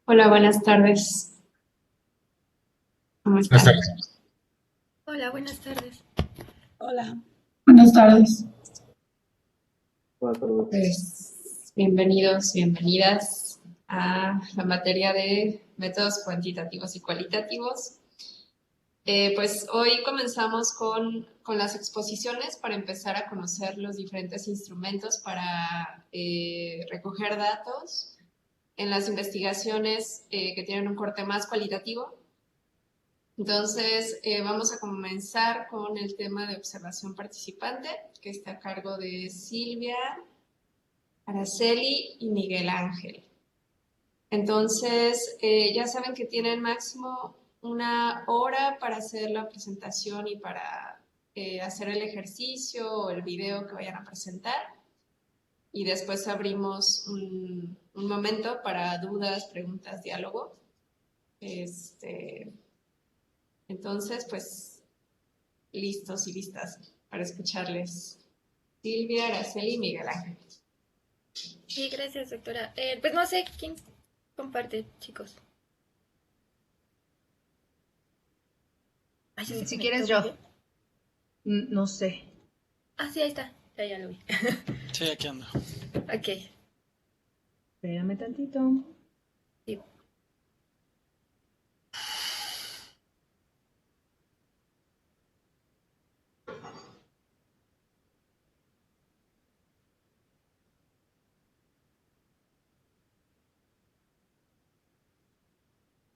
Hola, buenas tardes. ¿Cómo Buenas están? tardes. Hola, buenas tardes. Hola, Buenas tardes. Buenas tardes. Pues bienvenidos, bienvenidas a la materia de métodos cuantitativos y cualitativos. Pues hoy comenzamos con las exposiciones para empezar a conocer los diferentes instrumentos para recoger datos en las investigaciones que tienen un corte más cualitativo. Entonces, vamos a comenzar con el tema de observación participante, que está a cargo de Silvia, Araceli y Miguel Ángel. Entonces, ya saben que tienen máximo una hora para hacer la presentación y para hacer el ejercicio o el video que vayan a presentar. Y después abrimos un momento para dudas, preguntas, diálogo. Entonces, pues listos y listas para escucharles. Silvia, Araceli y Miguel Ángel. Sí, gracias, doctora. Pues no sé quién comparte, chicos. Ay, ¿ya se si conectó quieres yo, Miguel? no sé. Ah, sí, ahí está. Ya lo vi. Sí, aquí ando. Ok. Espérame tantito. Sí.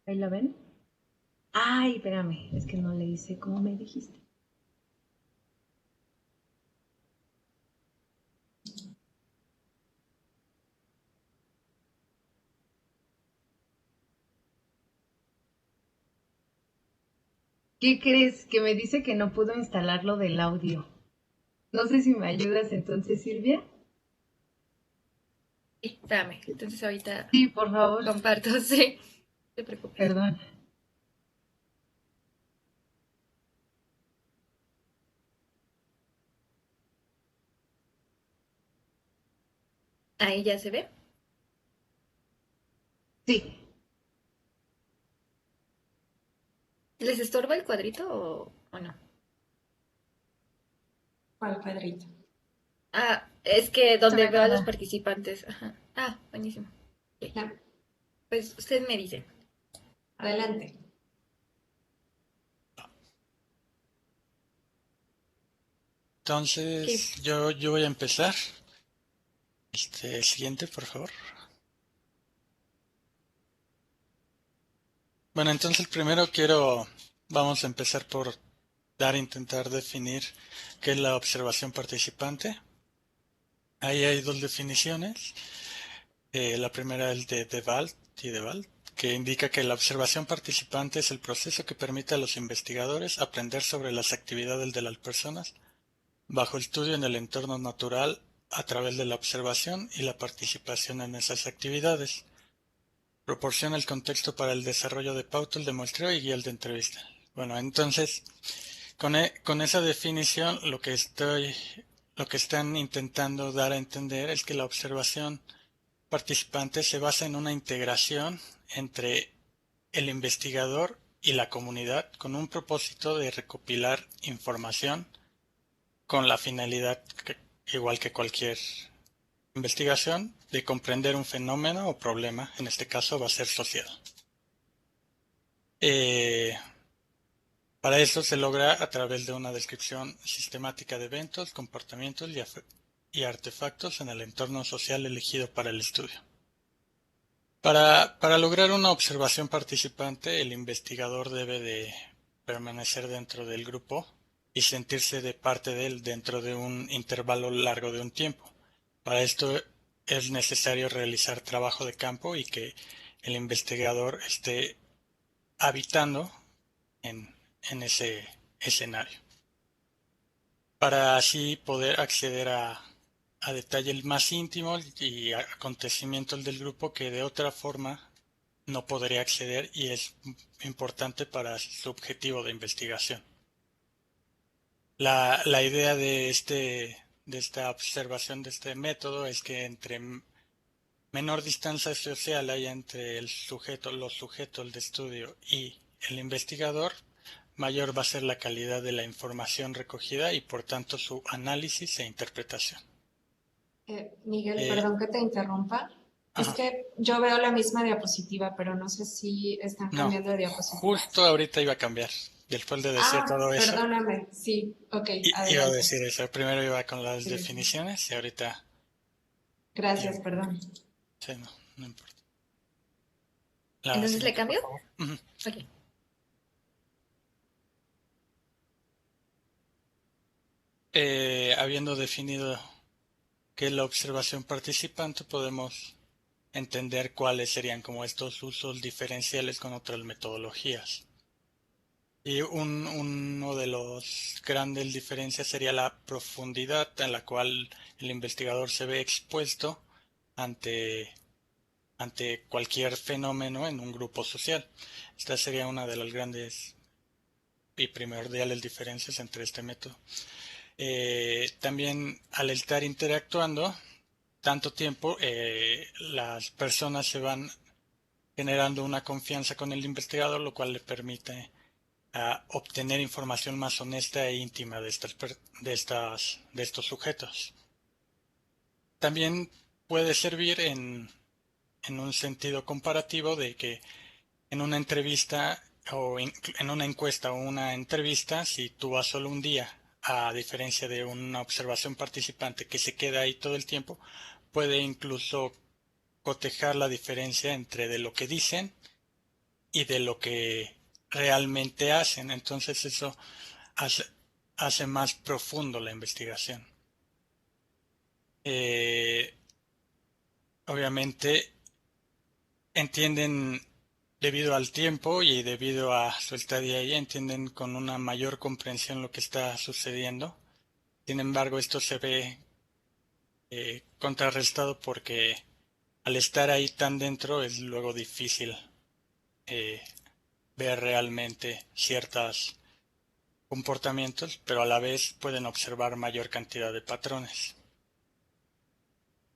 ¿Ahí la ven? Ay, espérame, es que no le hice como me dijiste. ¿Qué crees? Que me dice que no pudo instalar lo del audio. No sé si me ayudas entonces, Silvia. Sí, espérame. Entonces ahorita Sí, por favor. comparto, sí. No te preocupes. Perdón. Ahí ya se ve. Sí. ¿Les estorba el cuadrito o no? ¿Cuál cuadrito? Ah, es que No se donde ve veo a los nada. participantes. Ajá. Ah, buenísimo. Ok. No, Pues usted me dice. adelante. Ok. Entonces, yo voy a empezar. Siguiente, por favor. Bueno, entonces vamos a empezar por intentar definir qué es la observación participante. Ahí hay dos definiciones. La primera es de Debalt, que indica que la observación participante es el proceso que permite a los investigadores aprender sobre las actividades de las personas bajo estudio en el entorno natural a través de la observación y la participación en esas actividades. Proporciona el contexto para el desarrollo de pautas de muestreo y guías de entrevista. Bueno, entonces, con esa definición, lo que están intentando dar a entender es que la observación participante se basa en una integración entre el investigador y la comunidad con un propósito de recopilar información con la finalidad, igual que cualquier investigación, de comprender un fenómeno o problema, en este caso va a ser social. Eh, para eso se logra a través de una descripción sistemática de eventos, comportamientos y artefactos en el entorno social elegido para el estudio. Para lograr una observación participante, el investigador debe de permanecer dentro del grupo y sentirse de parte de él dentro de un intervalo largo de un tiempo. Para esto es necesario realizar trabajo de campo y que el investigador esté habitando en ese escenario, para así poder acceder a detalles más íntimos y a acontecimientos del grupo que de otra forma no podría acceder y es importante para su objetivo de investigación. La idea de esta observación, de este método, es que entre menor distancia social hay entre el sujeto, los sujetos de estudio y el investigador, mayor va a ser la calidad de la información recogida y por tanto su análisis e interpretación. Miguel, Eh, perdón que te interrumpa. Es ajá. que yo veo la misma diapositiva, pero no sé si están No, cambiando de diapositiva. justo ahorita iba a cambiar. Después de decir Ah, todo eso, perdóname. Sí, ok, iba a adelante. decir eso. Primero iba con las Sí, sí, sí. definiciones y ahorita ya. Gracias, perdón. Sí, no, no importa. La Entonces, ¿le siguiente, por cambio? favor. Ujú. Ok. Habiendo definido qué es la observación participante, podemos entender cuáles serían como estos usos diferenciales con otras metodologías. Y uno de los grandes diferencias sería la profundidad en la cual el investigador se ve expuesto ante, ante cualquier fenómeno en un grupo social. Esta sería una de las grandes y primordiales diferencias entre este método. También al estar interactuando tanto tiempo, las personas se van generando una confianza con el investigador, lo cual le permite obtener información más honesta e íntima de estos sujetos. También puede servir en un sentido comparativo de que en una entrevista en una encuesta o una entrevista, si tú vas solo un día, a diferencia de una observación participante que se queda ahí todo el tiempo, puede incluso cotejar la diferencia entre de lo que dicen y de lo que realmente hacen. Entonces eso hace, hace más profundo la investigación. Eh, Obviamente entienden, debido al tiempo y debido a su estadía ahí, entienden con una mayor comprensión lo que está sucediendo. Sin embargo, esto se ve contrarrestado porque al estar ahí tan dentro es luego difícil eh, ver realmente ciertos comportamientos, pero a la vez pueden observar mayor cantidad de patrones.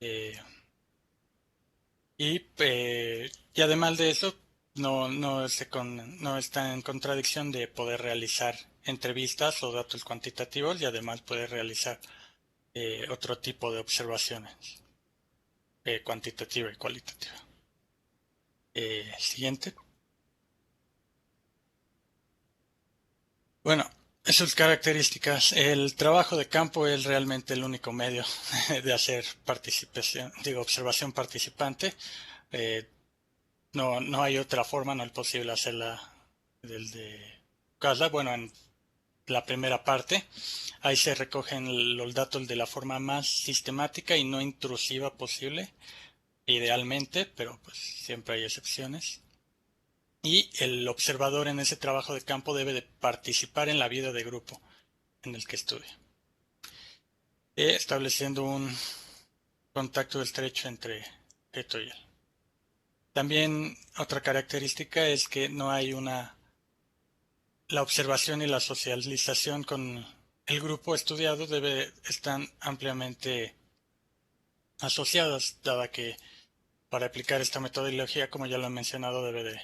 Eh, y además de eso, no está en contradicción de poder realizar entrevistas o datos cuantitativos y además puede realizar otro tipo de observaciones, cuantitativa y cualitativa. Siguiente. Bueno, sus características. El trabajo de campo es realmente el único medio de hacer participación, digo, observación participante. Eh, no hay otra forma, no es posible hacerla desde casa. Bueno, en la primera parte, ahí se recogen los datos de la forma más sistemática y no intrusiva posible, idealmente, pero pues siempre hay excepciones. Y el observador en ese trabajo de campo debe de participar en la vida de grupo en el que estudia, estableciendo un contacto estrecho entre sujeto y él. También otra característica es que no hay la observación y la socialización con el grupo estudiado están ampliamente asociadas, dada que para aplicar esta metodología, como ya lo he mencionado, debe de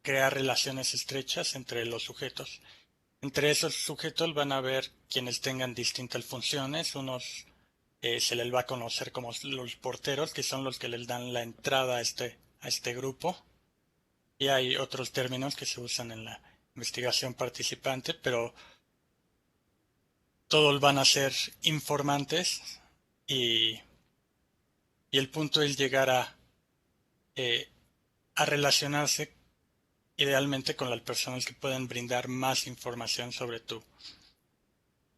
crear relaciones estrechas entre los sujetos. Entre esos sujetos van a haber quienes tengan distintas funciones. Unos se les va a conocer como los porteros, que son los que les dan la entrada a este grupo. Y hay otros términos que se usan en la investigación participante, pero todos van a ser informantes y, y el punto es llegar eh, a relacionarse idealmente con las personas que pueden brindar más información sobre tu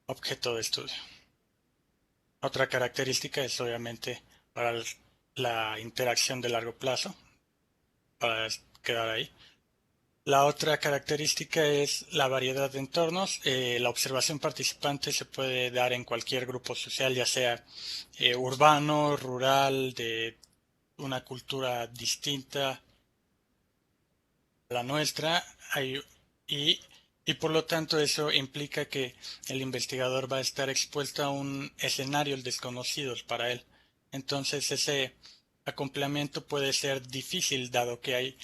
objeto de estudio. Otra característica es obviamente para la interacción de largo plazo, para quedar ahí. La otra característica es la variedad de entornos. La observación participante se puede dar en cualquier grupo social, ya sea urbano, rural, de una cultura distinta a la nuestra, y, y por lo tanto eso implica que el investigador va a estar expuesto a un escenario desconocido para él. Entonces ese acoplamiento puede ser difícil dado que hay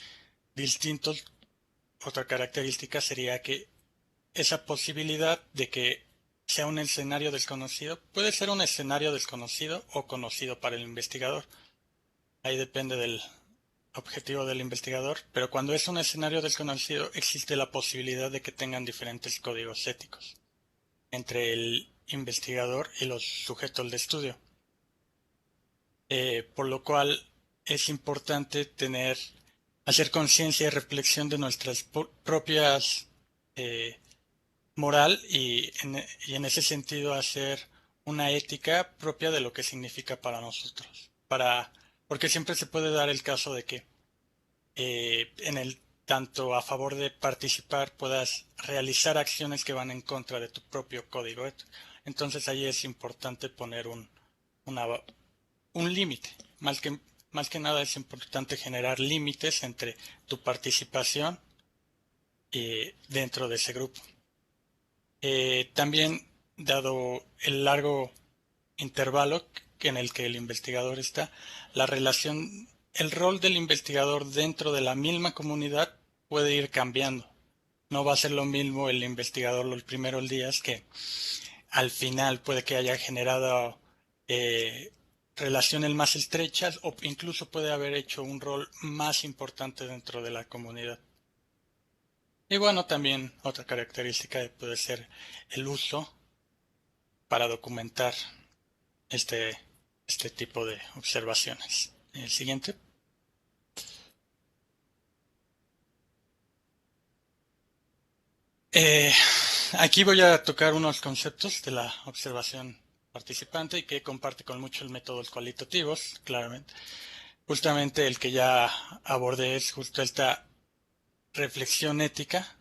distintos. Otra característica sería que esa posibilidad de que sea un escenario desconocido puede ser un escenario desconocido o conocido para el investigador. Ahí depende del objetivo del investigador, pero cuando es un escenario desconocido existe la posibilidad de que tengan diferentes códigos éticos entre el investigador y los sujetos de estudio. Por lo cual es importante hacer conciencia y reflexión de nuestras propias moral y en ese sentido hacer una ética propia de lo que significa para nosotros. Porque siempre se puede dar el caso de que tanto a favor de participar puedas realizar acciones que van en contra de tu propio código ético. Entonces ahí es importante poner un límite. Más que nada es importante generar límites entre tu participación dentro de ese grupo. También, dado el largo intervalo en el que el investigador está, el rol del investigador dentro de la misma comunidad puede ir cambiando. No va a ser lo mismo el investigador los primeros días que al final puede que haya generado relaciones más estrechas o incluso puede haber hecho un rol más importante dentro de la comunidad. Y bueno, también otra característica puede ser el uso para documentar este tipo de observaciones. El siguiente. Aquí voy a tocar unos conceptos de la observación participante y que comparte con mucho el métodos cualitativos, claramente. Justamente el que ya abordé es justo esta reflexión ética,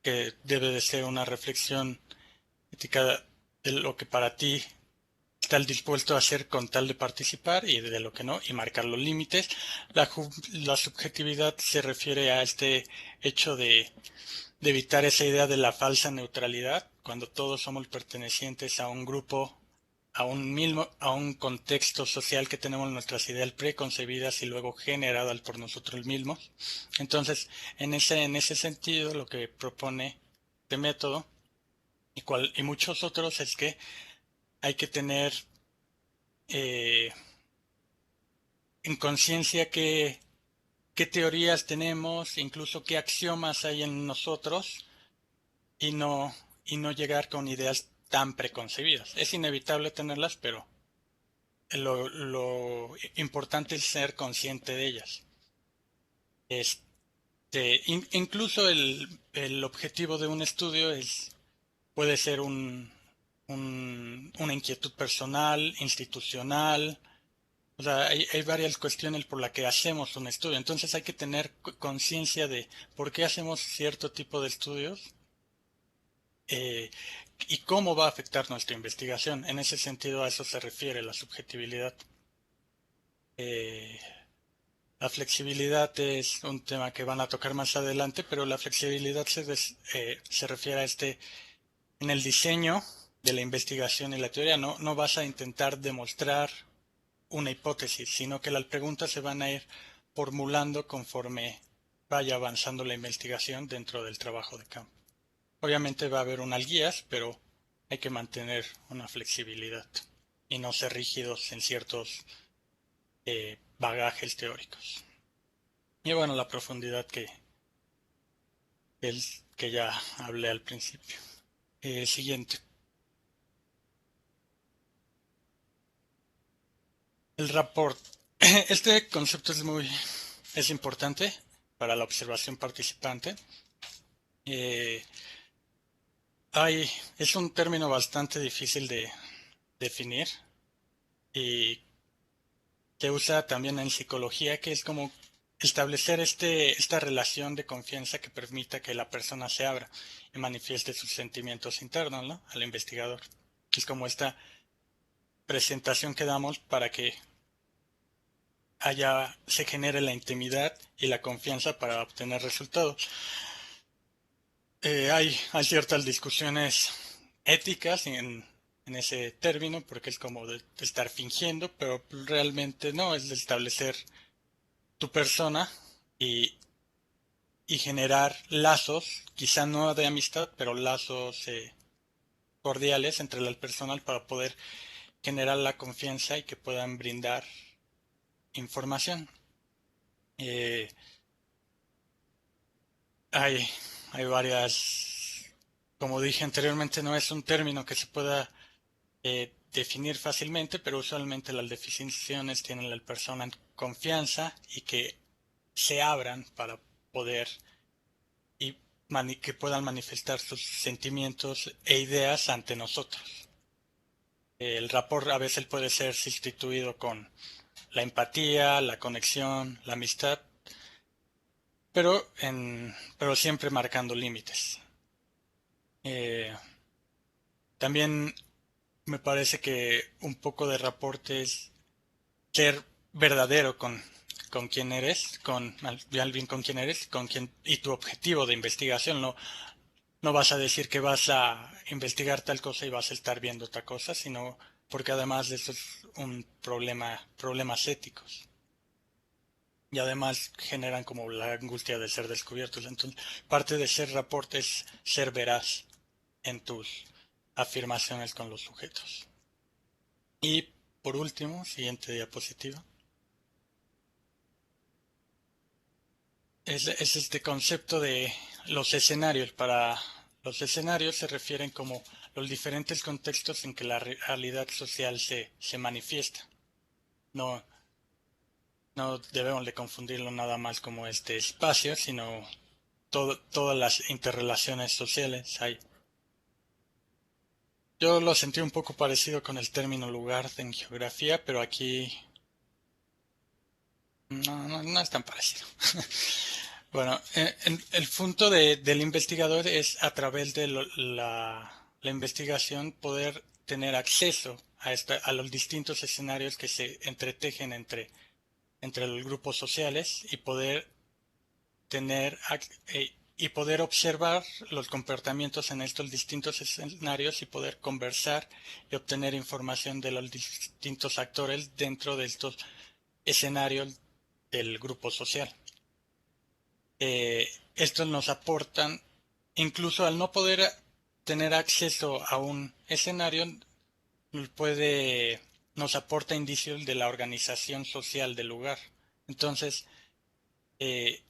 que debe de ser una reflexión ética de lo que para ti estás dispuesto a hacer con tal de participar y de lo que no, y marcar los límites. La subjetividad se refiere a este hecho de evitar esa idea de la falsa neutralidad, cuando todos somos pertenecientes a un grupo, a un contexto social que tenemos nuestras ideas preconcebidas y luego generadas por nosotros mismos. Entonces, en ese sentido, lo que propone este método y muchos otros es que hay que tener en conciencia qué teorías tenemos, incluso qué axiomas hay en nosotros, y no llegar con ideas tan preconcebidas. Es inevitable tenerlas, pero lo importante es ser consciente de ellas. Incluso el objetivo de un estudio puede ser una inquietud personal, institucional. O sea, hay varias cuestiones por las que hacemos un estudio. Entonces hay que tener conciencia de por qué hacemos cierto tipo de estudios y cómo va a afectar nuestra investigación. En ese sentido, a eso se refiere la subjetividad. La flexibilidad es un tema que van a tocar más adelante, pero la flexibilidad se refiere a en el diseño de la investigación y la teoría. No vas a intentar demostrar una hipótesis, sino que las preguntas se van a ir formulando conforme vaya avanzando la investigación dentro del trabajo de campo. Obviamente va a haber unas guías, pero hay que mantener una flexibilidad y no ser rígidos en ciertos bagajes teóricos. Y bueno, la profundidad que ya hablé al principio. Siguiente. El rapport. Este concepto es importante para la observación participante. Es un término bastante difícil de definir y se usa también en psicología, que es como establecer esta relación de confianza que permita que la persona se abra y manifieste sus sentimientos internos, ¿no?, al investigador. Es como esta presentación que damos para que se genere la intimidad y la confianza para obtener resultados. Hay ciertas discusiones éticas en ese término, porque es como de estar fingiendo, pero realmente no, es de establecer tu persona y, y generar lazos, quizá no de amistad, pero lazos cordiales entre las personas para poder generar la confianza y que puedan brindar información. Eh, hay, hay varias, como dije anteriormente, no es un término que se pueda definir fácilmente, pero usualmente las definiciones tienen la persona en confianza y que se abran para poder y que puedan manifestar sus sentimientos e ideas ante nosotros. El rapport a veces puede ser sustituido con la empatía, la conexión, la amistad, pero siempre marcando límites. Eh, También me parece que un poco de rapport es ser verdadero con quién eres, con alguien con quién eres, con quién y tu objetivo de investigación. No, no vas a decir que vas a investigar tal cosa y vas a estar viendo otra cosa, sino porque además de eso es un problemas éticos. Y además generan como la angustia de ser descubiertos. Entonces, parte de ser rapport es ser veraz en tus afirmaciones con los sujetos. Y por último, siguiente diapositiva, es este concepto de los escenarios. Para los escenarios se refieren como los diferentes contextos en que la realidad social se manifiesta. No, no debemos de confundirlo nada más como este espacio, sino todas las interrelaciones sociales hay. Yo lo sentí un poco parecido con el término lugar en geografía, pero aquí no es tan parecido. Bueno, el punto del investigador es a través de la investigación poder tener acceso a los distintos escenarios que se entretejen entre los grupos sociales y poder y poder observar los comportamientos en estos distintos escenarios y poder conversar y obtener información de los distintos actores dentro de estos escenarios del grupo social. Estos nos aportan, incluso al no poder tener acceso a un escenario, nos aporta indicios de la organización social del lugar. Entonces, eh,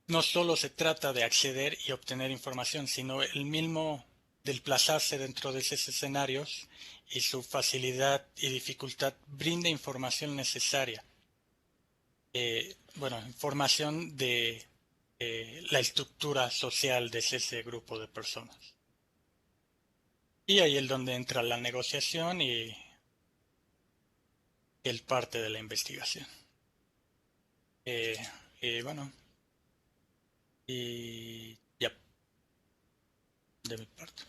no solo se trata de acceder y obtener información, sino el mismo desplazarse dentro de esos escenarios y su facilidad y dificultad brinda información necesaria. Información de la estructura social de ese grupo de personas. Y ahí es donde entra la negociación y el parte de la investigación. Eh, y bueno, y ya, de mi parte.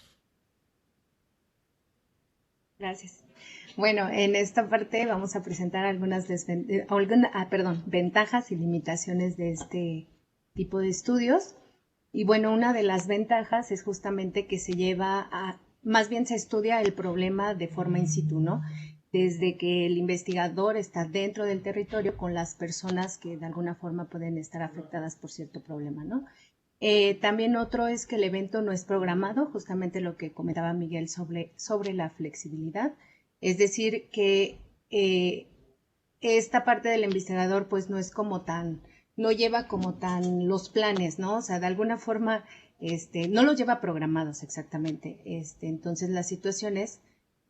Gracias. Bueno, en esta parte vamos a presentar algunas ventajas y limitaciones de este tipo de estudios. Y bueno, una de las ventajas es justamente que más bien se estudia el problema de forma in situ, ¿no? Desde que el investigador está dentro del territorio con las personas que de alguna forma pueden estar afectadas por cierto problema, ¿no? También otro es que el evento no es programado, justamente lo que comentaba Miguel sobre la flexibilidad. Es decir, que esta parte del investigador pues no es como no lleva como tan los planes, ¿no? O sea, de alguna forma no los lleva programados exactamente. Entonces las situaciones,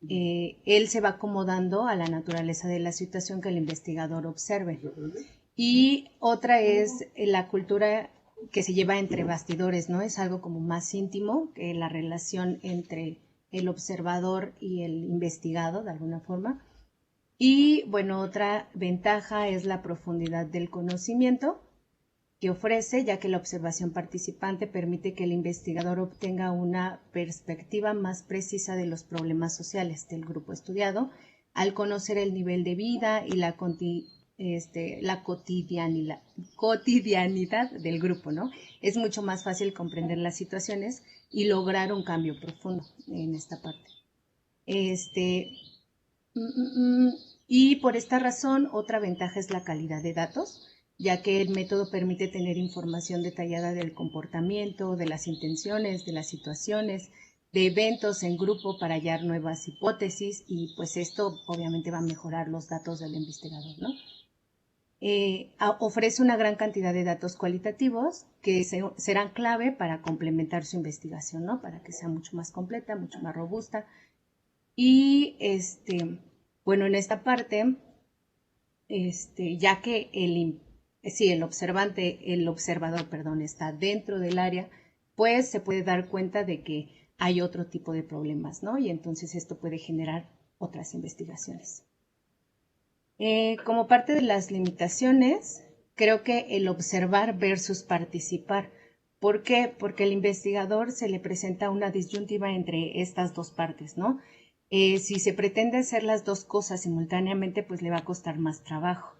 él se va acomodando a la naturaleza de la situación que el investigador observe. Y otra es la cultura que se lleva entre bastidores, ¿no? Es algo como más íntimo que la relación entre el observador y el investigado, de alguna forma. Y bueno, otra ventaja es la profundidad del conocimiento que ofrece, ya que la observación participante permite que el investigador obtenga una perspectiva más precisa de los problemas sociales del grupo estudiado, al conocer el nivel de vida y la cotidianidad del grupo, ¿no? Es mucho más fácil comprender las situaciones y lograr un cambio profundo en esta parte. Este, y por esta razón, otra ventaja es la calidad de datos, ya que el método permite tener información detallada del comportamiento, de las intenciones, de las situaciones, de eventos en grupo para hallar nuevas hipótesis y pues esto obviamente va a mejorar los datos del investigador, ¿no? Ofrece una gran cantidad de datos cualitativos que serán clave para complementar su investigación, ¿no? Para que sea mucho más completa, mucho más robusta. Y bueno, en esta parte, ya que el observador, perdón, está dentro del área, pues se puede dar cuenta de que hay otro tipo de problemas, ¿no? Y entonces esto puede generar otras investigaciones. Como parte de las limitaciones, creo que el observar versus participar. ¿Por qué? Porque al investigador se le presenta una disyuntiva entre estas dos partes, ¿no? Si se pretende hacer las dos cosas simultáneamente, pues le va a costar más trabajo.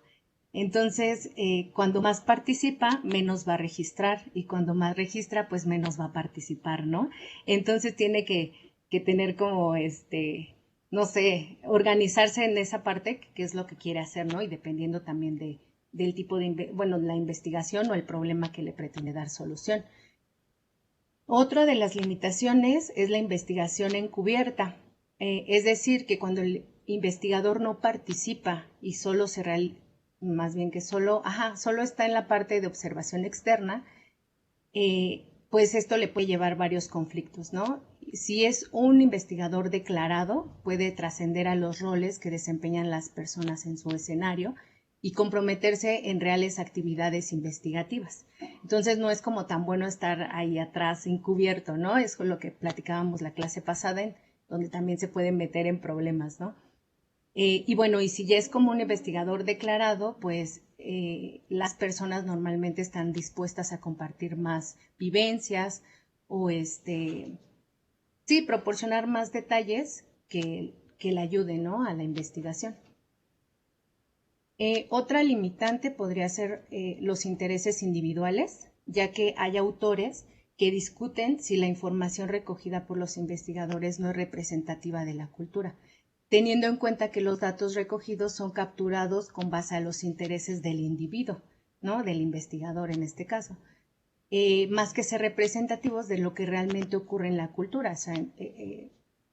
Entonces, cuando más participa, menos va a registrar y cuando más registra, pues menos va a participar, ¿no? Entonces tiene que tener como no sé, organizarse en esa parte, que es lo que quiere hacer, ¿no? Y dependiendo también del tipo bueno, la investigación o el problema que le pretende dar solución. Otra de las limitaciones es la investigación encubierta, es decir, que cuando el investigador no participa y solo se realiza, más bien que solo está en la parte de observación externa, pues esto le puede llevar varios conflictos, ¿no? Si es un investigador declarado, puede trascender a los roles que desempeñan las personas en su escenario y comprometerse en reales actividades investigativas. Entonces no es como tan bueno estar ahí atrás encubierto, ¿no? Es con lo que platicábamos la clase pasada, donde también se pueden meter en problemas, ¿no? Y bueno, y si ya es como un investigador declarado, pues las personas normalmente están dispuestas a compartir más vivencias o sí, proporcionar más detalles que le ayuden, ¿no? A la investigación. Otra limitante podría ser los intereses individuales, ya que hay autores que discuten si la información recogida por los investigadores no es representativa de la cultura, teniendo en cuenta que los datos recogidos son capturados con base a los intereses del individuo, ¿no? Del investigador en este caso, más que ser representativos de lo que realmente ocurre en la cultura. O sea,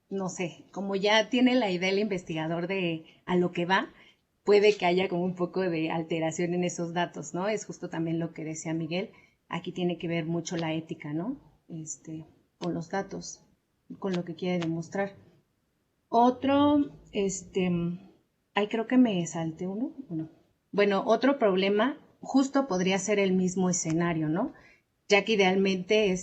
no sé, como ya tiene la idea el investigador de a lo que va, puede que haya como un poco de alteración en esos datos, ¿no? Es justo también lo que decía Miguel. Aquí tiene que ver mucho la ética, ¿no? Con los datos, con lo que quiere demostrar. Otro, creo que me salté uno. Bueno, otro problema justo podría ser el mismo escenario, ¿no? Ya que idealmente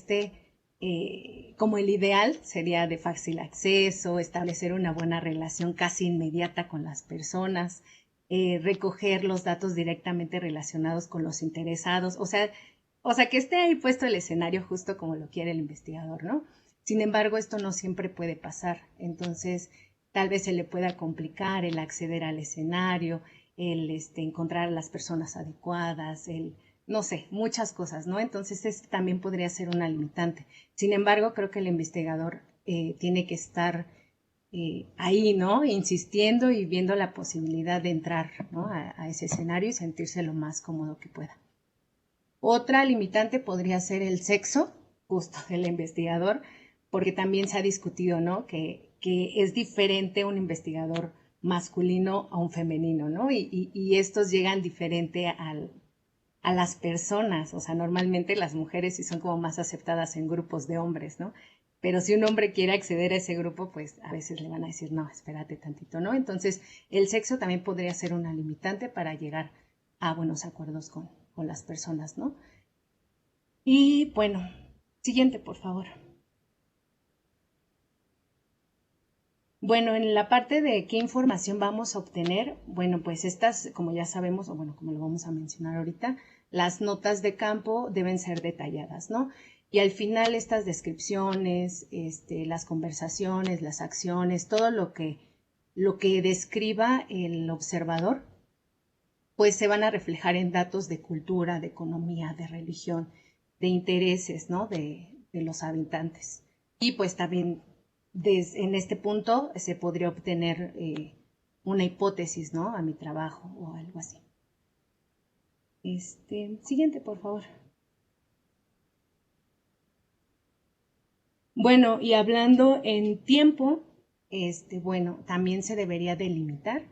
como el ideal sería de fácil acceso, establecer una buena relación casi inmediata con las personas, recoger los datos directamente relacionados con los interesados, o sea, que esté ahí puesto el escenario justo como lo quiere el investigador, ¿no? Sin embargo, esto no siempre puede pasar, entonces tal vez se le pueda complicar el acceder al escenario, el encontrar a las personas adecuadas, no sé, muchas cosas, ¿no? Entonces, también podría ser una limitante. Sin embargo, creo que el investigador tiene que estar ahí, ¿no? Insistiendo y viendo la posibilidad de entrar, ¿no? a ese escenario y sentirse lo más cómodo que pueda. Otra limitante podría ser el sexo, justo del investigador, porque también se ha discutido, ¿no? Que es diferente un investigador masculino a un femenino, ¿no? Y estos llegan diferente a las personas, o sea, normalmente las mujeres sí son como más aceptadas en grupos de hombres, ¿no? Pero si un hombre quiere acceder a ese grupo, pues a veces le van a decir, no, espérate tantito, ¿no? Entonces, el sexo también podría ser una limitante para llegar a buenos acuerdos con las personas, ¿no? Y bueno, siguiente, por favor. Bueno, en la parte de qué información vamos a obtener, bueno, pues estas, como ya sabemos, o bueno, como lo vamos a mencionar ahorita, las notas de campo deben ser detalladas, ¿no? Y al final estas descripciones, las conversaciones, las acciones, todo lo que describa el observador, pues se van a reflejar en datos de cultura, de economía, de religión, de intereses, ¿no? De los habitantes. Y pues también en este punto se podría obtener una hipótesis, ¿no? A mi trabajo o algo así. Siguiente, por favor. Bueno, y hablando en tiempo, bueno, también se debería delimitar,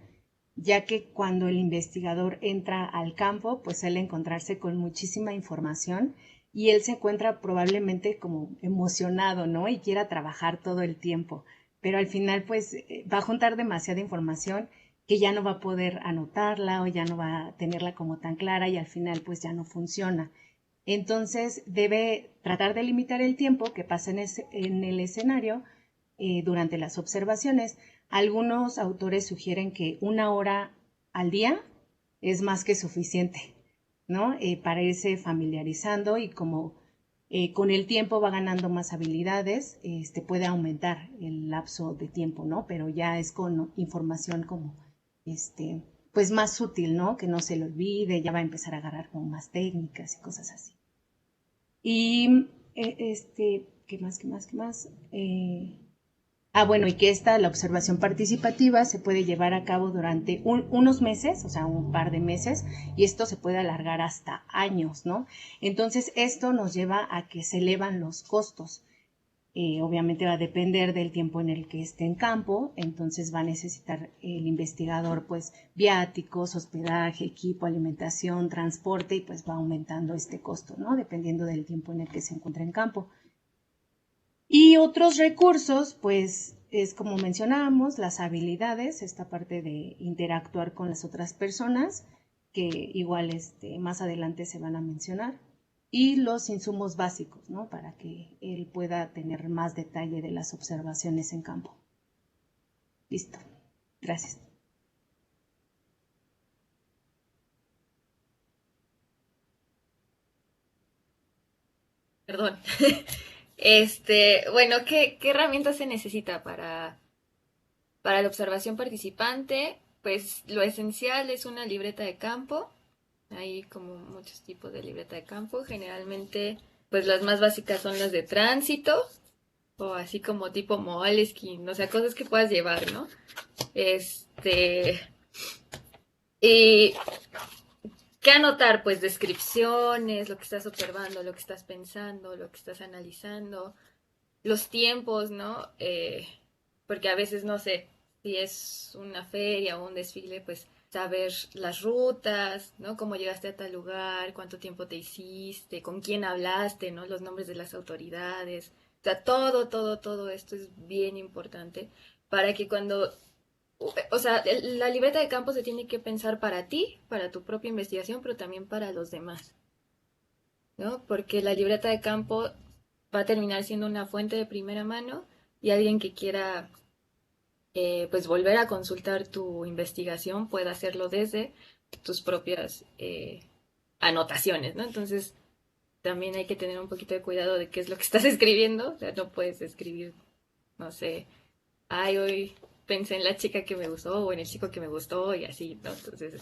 ya que cuando el investigador entra al campo, pues suele encontrarse con muchísima información y él se encuentra probablemente como emocionado, ¿no? Y quiera trabajar todo el tiempo, pero al final pues va a juntar demasiada información que ya no va a poder anotarla o ya no va a tenerla como tan clara y al final pues ya no funciona. Entonces debe tratar de limitar el tiempo que pasa en el escenario durante las observaciones. Algunos autores sugieren que 1 hora al día es más que suficiente, ¿no? Para irse familiarizando y como con el tiempo va ganando más habilidades, puede aumentar el lapso de tiempo, ¿no? Pero ya es con información como, pues más útil, ¿no? Que no se le olvide, ya va a empezar a agarrar como más técnicas y cosas así. Y, ¿qué más, qué más, qué más? Bueno, y que la observación participativa, se puede llevar a cabo durante unos meses, o sea, un par de meses, y esto se puede alargar hasta años, ¿no? Entonces, esto nos lleva a que se elevan los costos. Obviamente va a depender del tiempo en el que esté en campo, entonces va a necesitar el investigador, pues, viáticos, hospedaje, equipo, alimentación, transporte, y pues va aumentando este costo, ¿no? Dependiendo del tiempo en el que se encuentra en campo. Y otros recursos, pues es como mencionábamos, las habilidades, esta parte de interactuar con las otras personas, que igual más adelante se van a mencionar, y los insumos básicos, ¿no? Para que él pueda tener más detalle de las observaciones en campo. Listo. Gracias. Perdón. Bueno, ¿qué herramientas se necesita para la observación participante? Pues lo esencial es una libreta de campo. Hay como muchos tipos de libreta de campo. Generalmente, pues las más básicas son las de tránsito, o así como tipo Moleskine, o sea, cosas que puedas llevar, ¿no? Y ¿qué anotar? Pues descripciones, lo que estás observando, lo que estás pensando, lo que estás analizando, los tiempos, ¿no? Porque a veces, no sé, si es una feria o un desfile, pues saber las rutas, ¿no? Cómo llegaste a tal lugar, cuánto tiempo te hiciste, con quién hablaste, ¿no? Los nombres de las autoridades. O sea, todo esto es bien importante para que cuando... O sea, la libreta de campo se tiene que pensar para ti, para tu propia investigación, pero también para los demás, ¿no? Porque la libreta de campo va a terminar siendo una fuente de primera mano y alguien que quiera pues volver a consultar tu investigación puede hacerlo desde tus propias anotaciones, ¿no? Entonces también hay que tener un poquito de cuidado de qué es lo que estás escribiendo, o sea, no puedes escribir, no sé, ay, hoy pensé en la chica que me gustó o en el chico que me gustó y así, ¿no? Entonces,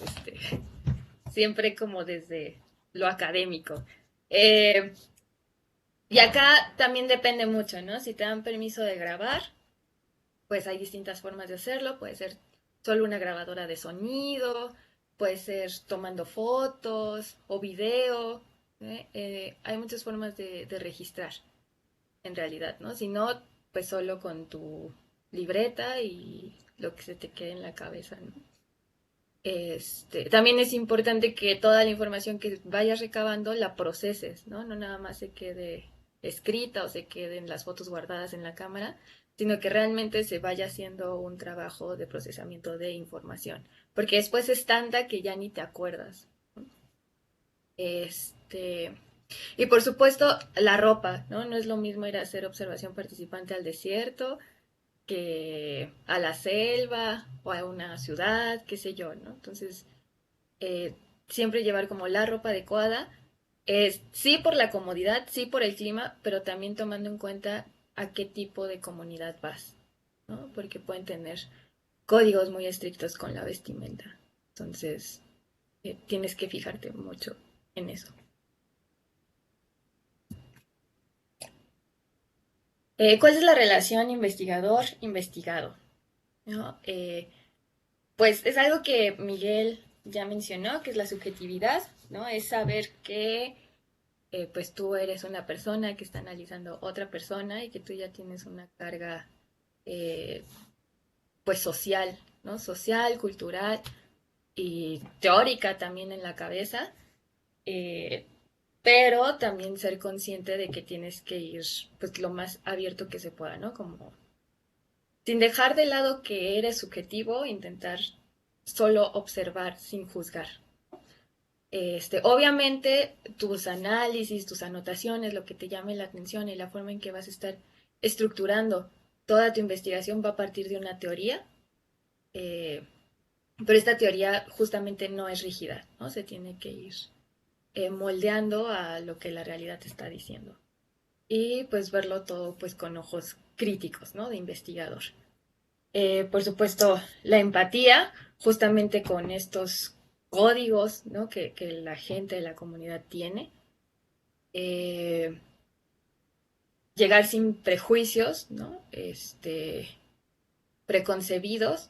siempre como desde lo académico. Y acá también depende mucho, ¿no? Si te dan permiso de grabar, pues hay distintas formas de hacerlo. Puede ser solo una grabadora de sonido, puede ser tomando fotos o video. Hay muchas formas de registrar, en realidad, ¿no? Si no, pues solo con tu libreta y lo que se te quede en la cabeza, ¿no? También es importante que toda la información que vayas recabando la proceses, ¿no? No nada más se quede escrita o se queden las fotos guardadas en la cámara, sino que realmente se vaya haciendo un trabajo de procesamiento de información, porque después es tanta que ya ni te acuerdas, ¿no? Y por supuesto, la ropa, ¿no? No es lo mismo ir a hacer observación participante al desierto que a la selva o a una ciudad, qué sé yo, ¿no? Entonces, siempre llevar como la ropa adecuada, sí por la comodidad, sí por el clima, pero también tomando en cuenta a qué tipo de comunidad vas, ¿no? Porque pueden tener códigos muy estrictos con la vestimenta. Entonces, tienes que fijarte mucho en eso. ¿Cuál es la relación investigador-investigado? ¿No? Pues es algo que Miguel ya mencionó, que es la subjetividad, ¿no? Es saber que pues tú eres una persona que está analizando otra persona y que tú ya tienes una carga eh, pues social, ¿no? Social, cultural y teórica también en la cabeza, eh, pero también ser consciente de que tienes que ir pues lo más abierto que se pueda, ¿no? Como sin dejar de lado que eres subjetivo, intentar solo observar sin juzgar. Obviamente tus análisis, tus anotaciones, lo que te llame la atención y la forma en que vas a estar estructurando toda tu investigación va a partir de una teoría, eh, pero esta teoría justamente no es rígida, ¿no? Se tiene que ir moldeando a lo que la realidad te está diciendo. Y pues verlo todo pues con ojos críticos, ¿no? De investigador. Por supuesto, la empatía, justamente con estos códigos, ¿no? que la gente de la comunidad tiene. Eh, Llegar sin prejuicios, ¿no? Preconcebidos.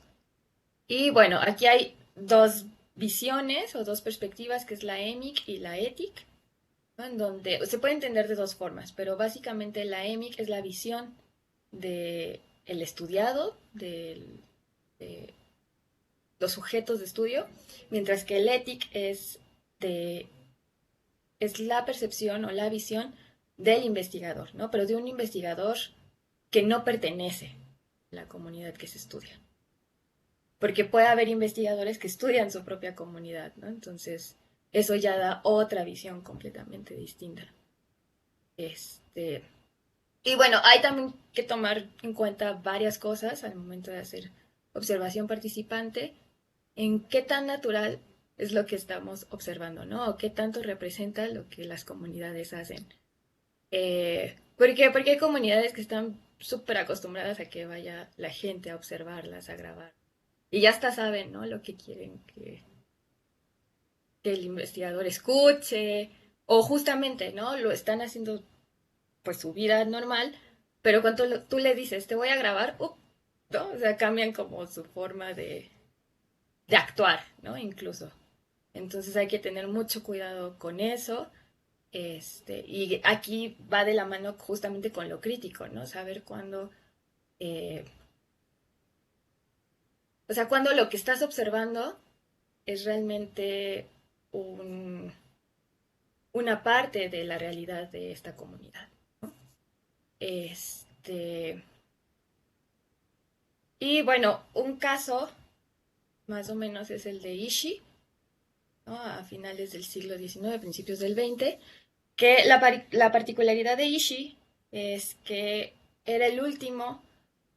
Y bueno, aquí hay dos visiones o dos perspectivas, que es la EMIC y la ETIC, ¿no? En donde se puede entender de dos formas, pero básicamente la EMIC es la visión del estudiado, de los sujetos de estudio, mientras que el ETIC es la percepción o la visión del investigador, ¿no? Pero de un investigador que no pertenece a la comunidad que se estudia. Porque puede haber investigadores que estudian su propia comunidad, ¿no? Entonces, eso ya da otra visión completamente distinta. Y bueno, hay también que tomar en cuenta varias cosas al momento de hacer observación participante, en qué tan natural es lo que estamos observando, ¿no? O qué tanto representa lo que las comunidades hacen. ¿Por qué? Porque hay comunidades que están súper acostumbradas a que vaya la gente a observarlas, a grabar. Y ya hasta saben, ¿no? Lo que quieren que el investigador escuche. O justamente, ¿no? Lo están haciendo pues su vida normal, pero cuando tú le dices, te voy a grabar, ¿no? O sea, cambian como su forma de actuar, ¿no? Incluso. Entonces hay que tener mucho cuidado con eso. Y aquí va de la mano justamente con lo crítico, ¿no? Saber cuándo, eh, o sea, cuándo lo que estás observando es realmente un, una parte de la realidad de esta comunidad, ¿no? Y bueno, un caso más o menos es el de Ishii, ¿no? A finales del siglo XIX, principios del XX, que la particularidad de Ishii es que era el último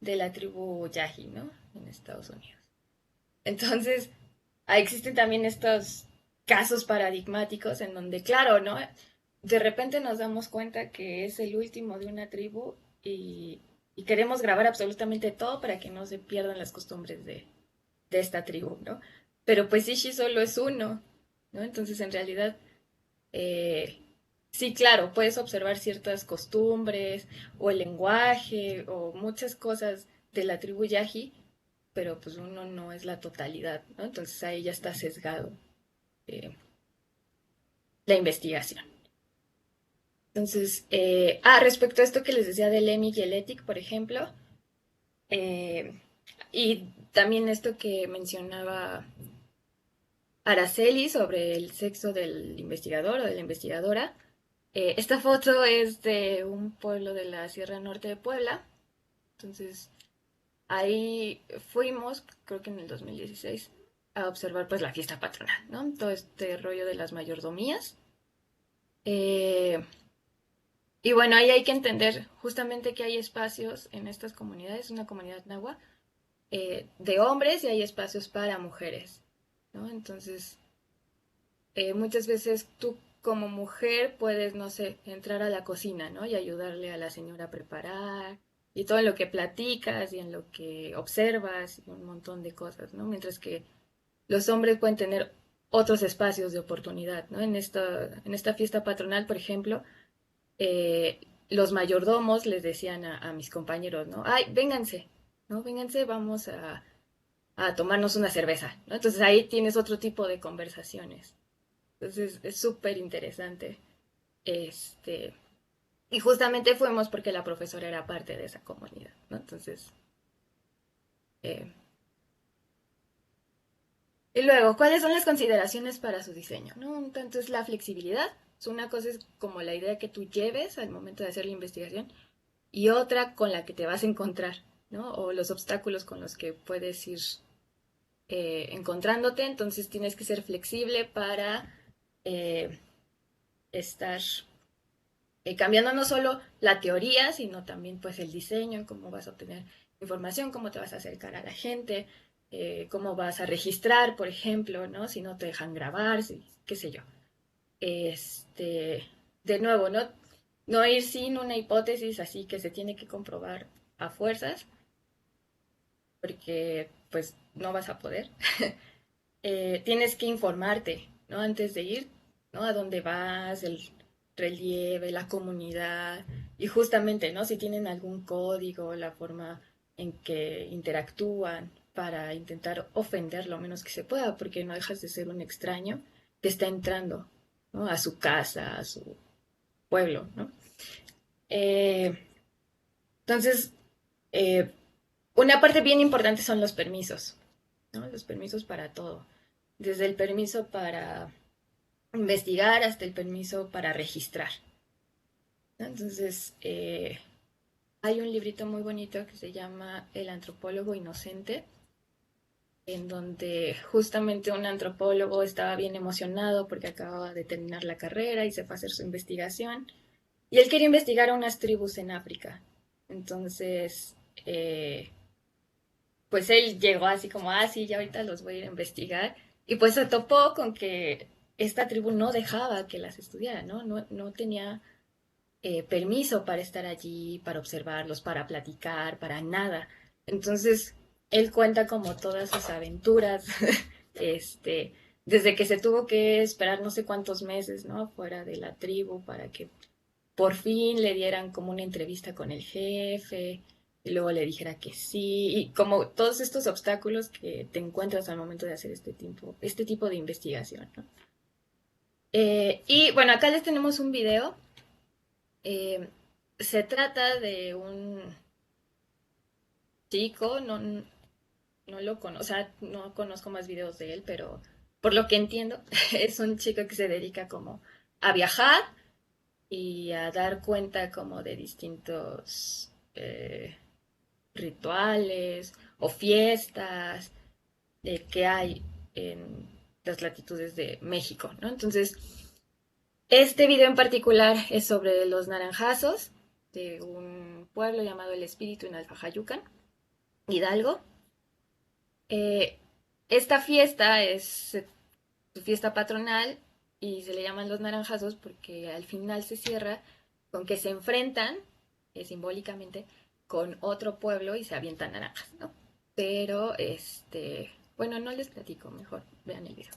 de la tribu Yahi, ¿no? En Estados Unidos. Entonces, existen también estos casos paradigmáticos en donde, claro, ¿no? De repente nos damos cuenta que es el último de una tribu y queremos grabar absolutamente todo para que no se pierdan las costumbres de esta tribu, ¿no? Pero pues Ishi solo es uno, ¿no? Entonces, en realidad, eh, sí, claro, puedes observar ciertas costumbres o el lenguaje o muchas cosas de la tribu Yahi, pero pues uno no es la totalidad, ¿no? Entonces ahí ya está sesgado eh, la investigación. Entonces, respecto a esto que les decía del EMIC y el ETIC, por ejemplo, y también esto que mencionaba Araceli sobre el sexo del investigador o de la investigadora. Esta foto es de un pueblo de la Sierra Norte de Puebla. Entonces, ahí fuimos, creo que en el 2016, a observar pues la fiesta patronal, ¿no? Todo este rollo de las mayordomías. Eh, y bueno, ahí hay que entender justamente que hay espacios en estas comunidades, una comunidad nahua, de hombres y hay espacios para mujeres, ¿no? Entonces, muchas veces tú como mujer puedes, no sé, entrar a la cocina, ¿no? Y ayudarle a la señora a preparar, y todo en lo que platicas y en lo que observas, y un montón de cosas, ¿no? Mientras que los hombres pueden tener otros espacios de oportunidad, ¿no? En esta fiesta patronal, por ejemplo, los mayordomos les decían a mis compañeros, ¿no? Ay, vénganse, ¿no? Vénganse, vamos a tomarnos una cerveza, ¿no? Entonces ahí tienes otro tipo de conversaciones. Entonces es súper interesante. Y justamente fuimos porque la profesora era parte de esa comunidad, ¿no? Entonces... Y luego, ¿cuáles son las consideraciones para su diseño? ¿No? Un tanto es la flexibilidad. Una cosa es como la idea que tú lleves al momento de hacer la investigación y otra con la que te vas a encontrar, ¿no? O los obstáculos con los que puedes ir encontrándote. Entonces tienes que ser flexible para estar cambiando no solo la teoría, sino también pues el diseño, cómo vas a obtener información, cómo te vas a acercar a la gente, cómo vas a registrar, por ejemplo, ¿no? Si no te dejan grabar, qué sé yo. De nuevo, no ir sin una hipótesis así que se tiene que comprobar a fuerzas, porque pues no vas a poder. Tienes que informarte, ¿no? Antes de ir, ¿no? A dónde vas, el relieve, la comunidad, y justamente, ¿no? Si tienen algún código, la forma en que interactúan para intentar ofender lo menos que se pueda, porque no dejas de ser un extraño que está entrando, ¿no? A su casa, a su pueblo, ¿no? Entonces, una parte bien importante son los permisos, ¿no? Los permisos para todo, desde el permiso para investigar hasta el permiso para registrar, ¿no? Entonces, hay un librito muy bonito que se llama El antropólogo inocente, en donde justamente un antropólogo estaba bien emocionado porque acababa de terminar la carrera y se fue a hacer su investigación, y él quería investigar a unas tribus en África. Entonces, pues él llegó así como, sí, ya ahorita los voy a ir a investigar, y pues se topó con que esta tribu no dejaba que las estudiara, no tenía permiso para estar allí, para observarlos, para platicar, para nada. Entonces, él cuenta como todas sus aventuras, desde que se tuvo que esperar no sé cuántos meses, ¿no? Fuera de la tribu para que por fin le dieran como una entrevista con el jefe, y luego le dijera que sí, y como todos estos obstáculos que te encuentras al momento de hacer este tipo de investigación, ¿no? Y bueno, acá les tenemos un video. Se trata de un chico, no lo conozco, o sea, no conozco más videos de él, pero por lo que entiendo, es un chico que se dedica como a viajar y a dar cuenta como de distintos rituales o fiestas que hay en las latitudes de México, ¿no? Entonces, este video en particular es sobre los naranjazos de un pueblo llamado El Espíritu en Alfajayucan, Hidalgo. Esta fiesta es su fiesta patronal y se le llaman los naranjazos porque al final se cierra con que se enfrentan simbólicamente con otro pueblo y se avientan naranjas, ¿no? Pero, bueno, no les platico, mejor vean el video.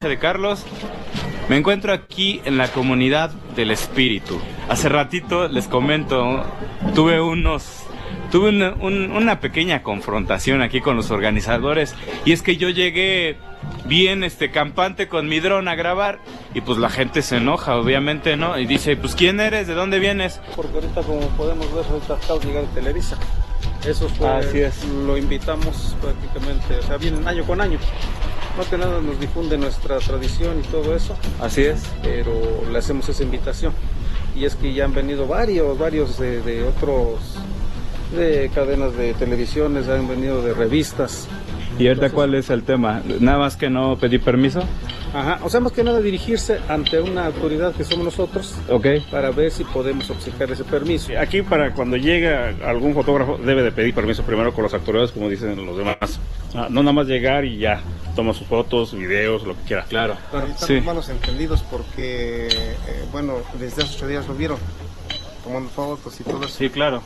De Carlos, me encuentro aquí en la comunidad del Espíritu. Hace ratito les comento, tuve una pequeña confrontación aquí con los organizadores, y es que yo llegué bien campante con mi dron a grabar, y pues la gente se enoja, obviamente, ¿no? Y dice, pues ¿quién eres? ¿De dónde vienes? Porque ahorita, como podemos ver, ahorita acaba de llegar de Televisa. Eso fue, así es. Lo invitamos prácticamente, o sea, vienen año con año. Más que nada nos difunde nuestra tradición y todo eso. Así es. Pero le hacemos esa invitación. Y es que ya han venido varios de otros, de cadenas de televisiones, han venido de revistas. ¿Y ahorita cuál es el tema? ¿Nada más que no pedí permiso? Ajá, o sea, más que nada dirigirse ante una autoridad que somos nosotros, okay, para ver si podemos obsequiar ese permiso. Aquí, para cuando llega algún fotógrafo, debe de pedir permiso primero con las autoridades, como dicen los demás. No nada más llegar y ya toma sus fotos, videos, lo que quiera. Claro. Pero estamos malos entendidos porque, bueno, desde hace 8 días lo vieron, tomando fotos y todo eso. Sí, claro.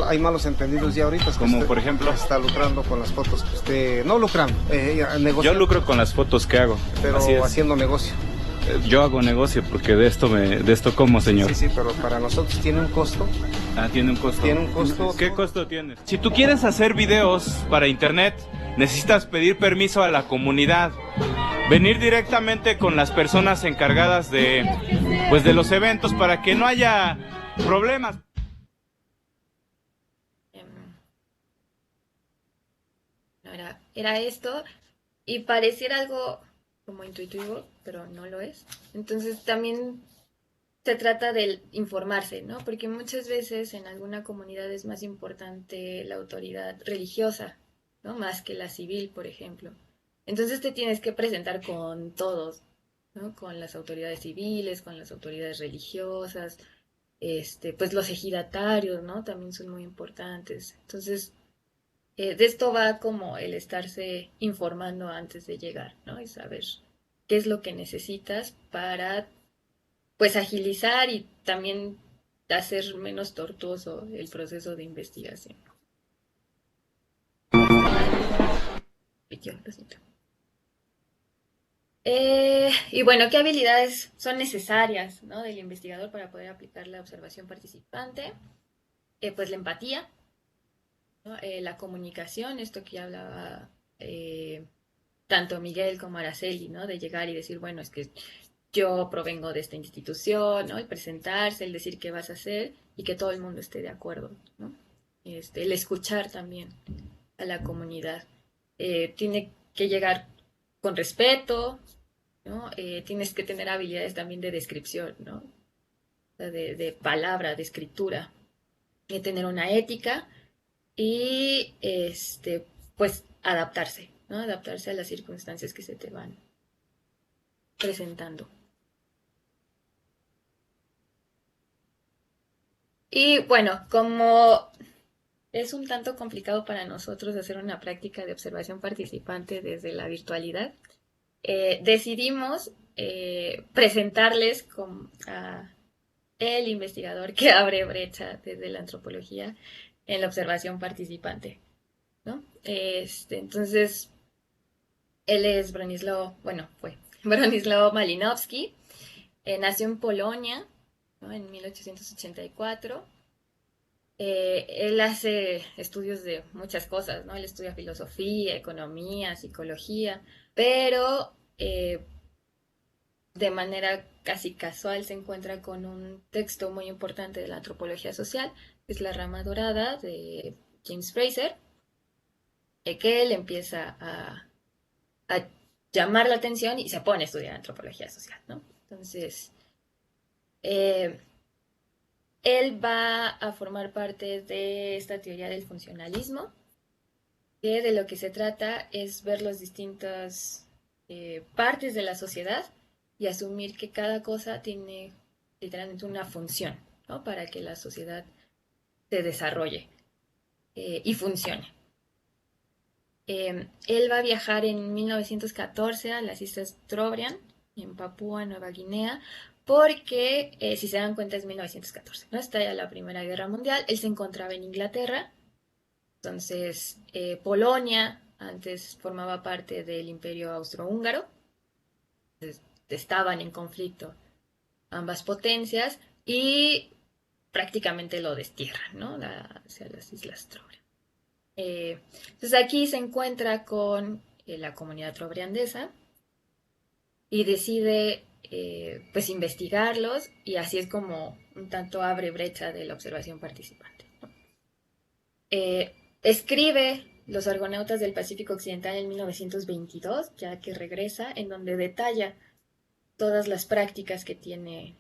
Hay malos entendidos ya ahorita. Como por ejemplo, está lucrando con las fotos que usted, no lucrando, negocio. Yo lucro con las fotos que hago, pero haciendo negocio. Yo hago negocio porque de esto como, señor. Sí, pero para nosotros tiene un costo. Ah, tiene un costo. Tiene un costo. ¿Qué costo tiene? Si tú quieres hacer videos para internet, necesitas pedir permiso a la comunidad. Venir directamente con las personas encargadas de los eventos para que no haya problemas. Era esto, y pareciera algo como intuitivo, pero no lo es. Entonces también se trata de informarse, ¿no? Porque muchas veces en alguna comunidad es más importante la autoridad religiosa, ¿no? Más que la civil, por ejemplo. Entonces te tienes que presentar con todos, ¿no? Con las autoridades civiles, con las autoridades religiosas, pues los ejidatarios, ¿no? También son muy importantes. Entonces, de esto va como el estarse informando antes de llegar, ¿no? Y saber qué es lo que necesitas para, pues, agilizar y también hacer menos tortuoso el proceso de investigación. Lo siento. Y bueno, ¿qué habilidades son necesarias, ¿no? Del investigador para poder aplicar la observación participante? Pues la empatía, ¿no? La comunicación, esto que ya hablaba tanto Miguel como Araceli, ¿no? De llegar y decir, bueno, es que yo provengo de esta institución, ¿no? El presentarse, el decir qué vas a hacer y que todo el mundo esté de acuerdo, ¿no? El escuchar también a la comunidad. Tiene que llegar con respeto, ¿no? Tienes que tener habilidades también de descripción, ¿no? De palabra, de escritura. Tener una ética y, pues, adaptarse, ¿no? Adaptarse a las circunstancias que se te van presentando. Y bueno, como es un tanto complicado para nosotros hacer una práctica de observación participante desde la virtualidad, decidimos presentarles a el investigador que abre brecha desde la antropología en la observación participante, ¿no? Entonces, él es fue Bronislaw Malinowski, nació en Polonia, ¿no? En 1884. Él hace estudios de muchas cosas, ¿no? Él estudia filosofía, economía, psicología, pero de manera casi casual se encuentra con un texto muy importante de la antropología social, que es La rama dorada de James Frazer, que él empieza a llamar la atención y se pone a estudiar antropología social, ¿no? Entonces, él va a formar parte de esta teoría del funcionalismo, que de lo que se trata es ver las distintas partes de la sociedad y asumir que cada cosa tiene literalmente una función, ¿no? Para que la sociedad se desarrolle y funcione. Él va a viajar en 1914 a las Islas Trobriand, en Papúa Nueva Guinea, porque, si se dan cuenta, es 1914, ¿no? Está ya la Primera Guerra Mundial, él se encontraba en Inglaterra, entonces Polonia antes formaba parte del Imperio Austrohúngaro, entonces estaban en conflicto ambas potencias y prácticamente lo destierran, ¿no? Hacia las Islas Trobriand. Entonces aquí se encuentra con la comunidad trobriandesa y decide pues investigarlos, y así es como un tanto abre brecha de la observación participante, ¿no? Escribe Los Argonautas del Pacífico Occidental en 1922, ya que regresa, en donde detalla todas las prácticas que tiene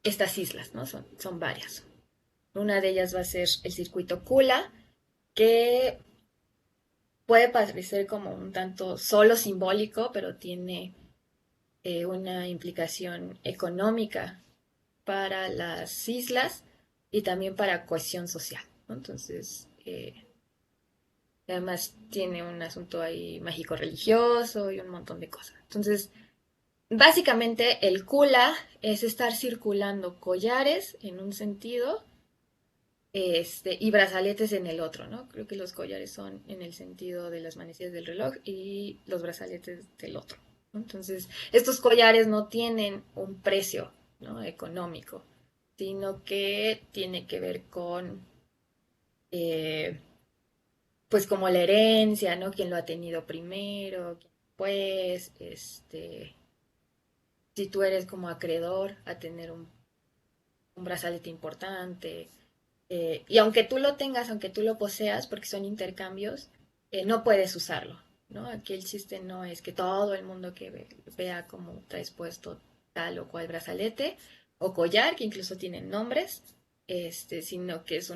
estas islas, ¿no? Son varias. Una de ellas va a ser el circuito Kula, que puede parecer como un tanto solo simbólico, pero tiene una implicación económica para las islas y también para cohesión social, ¿no? Entonces, además tiene un asunto ahí mágico-religioso y un montón de cosas. Entonces, básicamente el Kula es estar circulando collares en un sentido y brazaletes en el otro, ¿no? Creo que los collares son en el sentido de las manecillas del reloj y los brazaletes del otro. Entonces, estos collares no tienen un precio, ¿no? Económico, sino que tiene que ver con, eh, pues como la herencia, ¿no? Quién lo ha tenido primero, quién pues, si tú eres como acreedor a tener un brazalete importante, y aunque tú lo tengas, aunque tú lo poseas, porque son intercambios, no puedes usarlo, ¿no? Aquí el chiste no es que todo el mundo que vea cómo traes puesto tal o cual brazalete o collar, que incluso tienen nombres, sino que es,